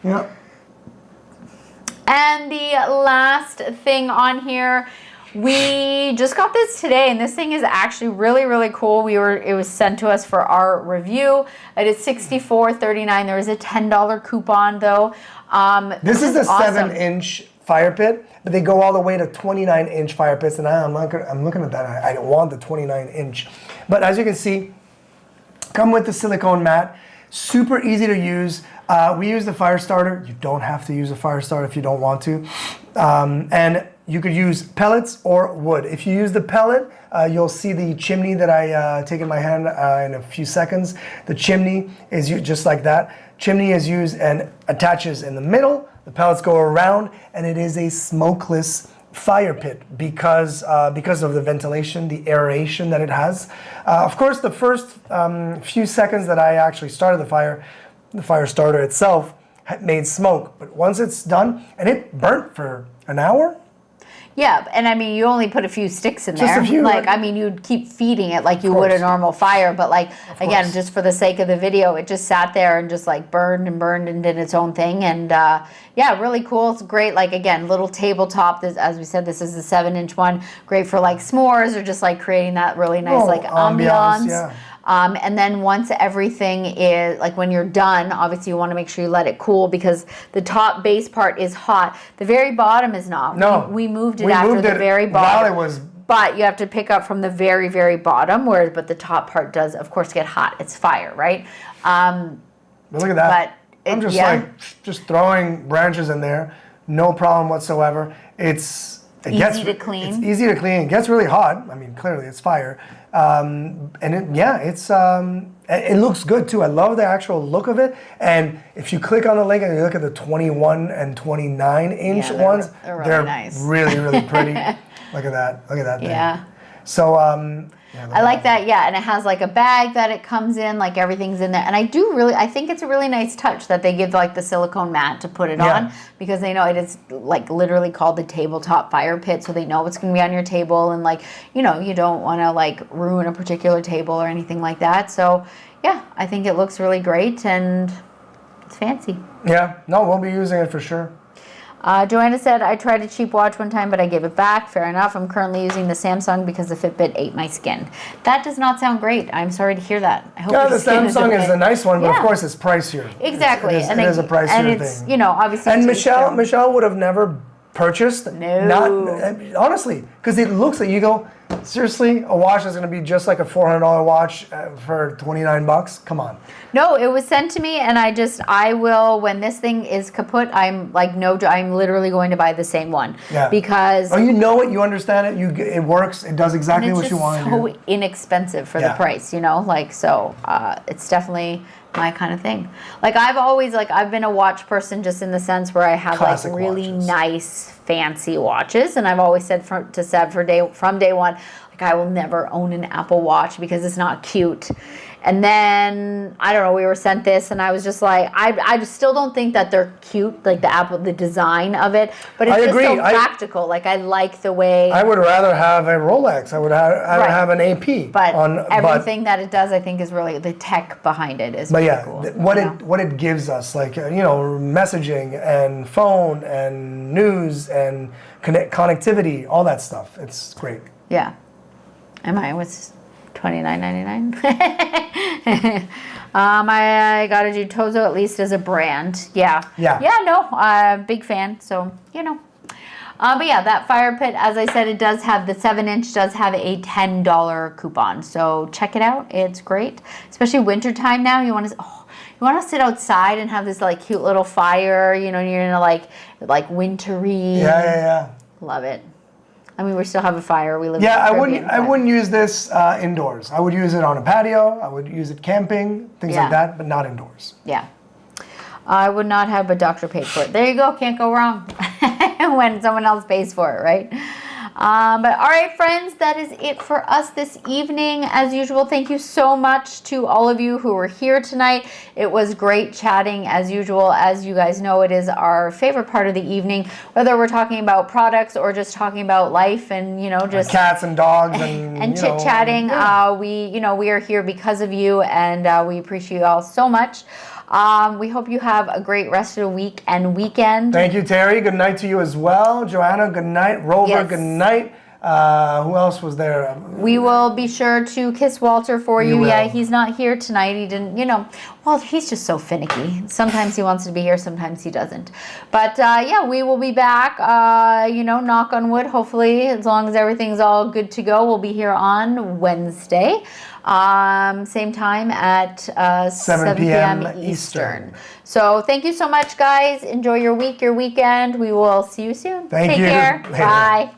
Yeah. And the last thing on here, we just got this today, and this thing is actually really, really cool. It was sent to us for our review. It is $64.39. There is a $10 coupon though. This is the awesome. 7-inch fire pit, but they go all the way to 29-inch fire pits, and I'm looking at that. I don't want the 29-inch, but as you can see, come with the silicone mat. Super easy to use. We use the fire starter. You don't have to use a fire starter if you don't want to. And you could use pellets or wood. If you use the pellet, you'll see the chimney that I take in my hand in a few seconds. The chimney is just like that. Chimney is used and attaches in the middle. The pellets go around, and it is a smokeless fire pit because of the ventilation, the aeration that it has. Of course, the first few seconds that I actually started the fire starter itself made smoke. But once it's done, and it burnt for an hour. Yeah, and I mean, you only put a few sticks in Just there. a few, like, right? I mean, you'd keep feeding it like you would a normal fire, but like, again, course. just for the sake of the video, it just sat there and just like burned and did its own thing. And yeah, really cool. It's great. Like, again, little tabletop. This, as we said, this is the 7-inch one. Great for like s'mores or just like creating that really nice like ambiance. Yeah. And then once everything is, like when you're done, obviously you want to make sure you let it cool because the top base part is hot. The very bottom is not. No. We moved it after the very bottom. While it was. But you have to pick up from the very, very bottom, but the top part does, of course, get hot. It's fire, right? But look at that. But I'm just throwing branches in there. No problem whatsoever. It's easy to clean. It's easy to clean. It gets really hot. I mean, clearly it's fire. And it looks good too. I love the actual look of it. And if you click on the link and you look at the 21 and 29-inch ones, they're really nice. really, really pretty. Look at that. Look at that thing. Yeah. So, I like that, yeah, and it has like a bag that it comes in, like everything's in there. And I think it's a really nice touch that they give like the silicone mat to put it on because they know it is like literally called the tabletop fire pit, so they know it's going to be on your table and like, you know, you don't want to like ruin a particular table or anything like that. So, yeah, I think it looks really great and it's fancy. Yeah, no, we'll be using it for sure. Joanna said, I tried a cheap watch one time, but I gave it back. Fair enough. I'm currently using the Samsung because the Fitbit ate my skin. That does not sound great. I'm sorry to hear that. I hope Yeah, your the skin Samsung is okay. a nice one, but of Yeah. course it's pricier. Exactly. It is a pricier and it's, thing. you know, obviously. And to each their own. Michelle would have never purchased. No. Honestly, because it looks like you go, seriously, a watch is going to be just like a $400 watch for $29. Come on. No, it was sent to me, and I will, when this thing is kaput, I'm like, I'm literally going to buy the same one. Yeah. Because. Oh, you know it, you understand it, it works, it does exactly what you want to do. It's so inexpensive for the price, you know, like, so it's definitely my kind of thing. Like, I've been a watch person just in the sense where I have Classic like really watches. nice, fancy watches, and I've always said to Seb from day one, like, I will never own an Apple Watch because it's not cute. And then, I don't know, we were sent this, and I was just like, I just still don't think that they're cute, like the design of it, but it's just so practical. Like, I like the way. I would rather have a Rolex. I would rather have an AP. But everything that it does, I think, is really, the tech behind it is really cool. What it gives us, like, messaging and phone and news and connectivity, all that stuff. It's great. Yeah. And mine was $29.99. I gotta do Tozo at least as a brand. Yeah. Big fan. So but yeah, that fire pit, as I said, it does have the 7-inch does have a $10 coupon. So check it out. It's great, especially wintertime now. You want to sit outside and have this like cute little fire. You're in a like wintry. Yeah. Love it. I mean, we still have a fire. We live. Yeah, I wouldn't use this indoors. I would use it on a patio. I would use it camping, things like that, but not indoors. Yeah. I would not have, but doctor paid for it. There you go. Can't go wrong when someone else pays for it, right? But all right, friends, that is it for us this evening. As usual, thank you so much to all of you who were here tonight. It was great chatting as usual. As you guys know, it is our favorite part of the evening, whether we're talking about products or just talking about life and, just cats and dogs and chit-chatting. Yeah. We are here because of you, and we appreciate you all so much. We hope you have a great rest of the week and weekend. Thank you, Terry. Good night to you as well. Joanna, good night. Rover, Yes. good night. Who else was there? We will be sure to kiss Walter for you. will. Yeah, he's not here tonight. He didn't, Walter, he's just so finicky. Sometimes he wants to be here, sometimes he doesn't. But yeah, we will be back, knock on wood, hopefully, as long as everything's all good to go. We'll be here on Wednesday. Same time at 7 p.m. Eastern. So thank you so much, guys. Enjoy your week, your weekend. We will see you soon. Thank Take you. care. Later. Bye.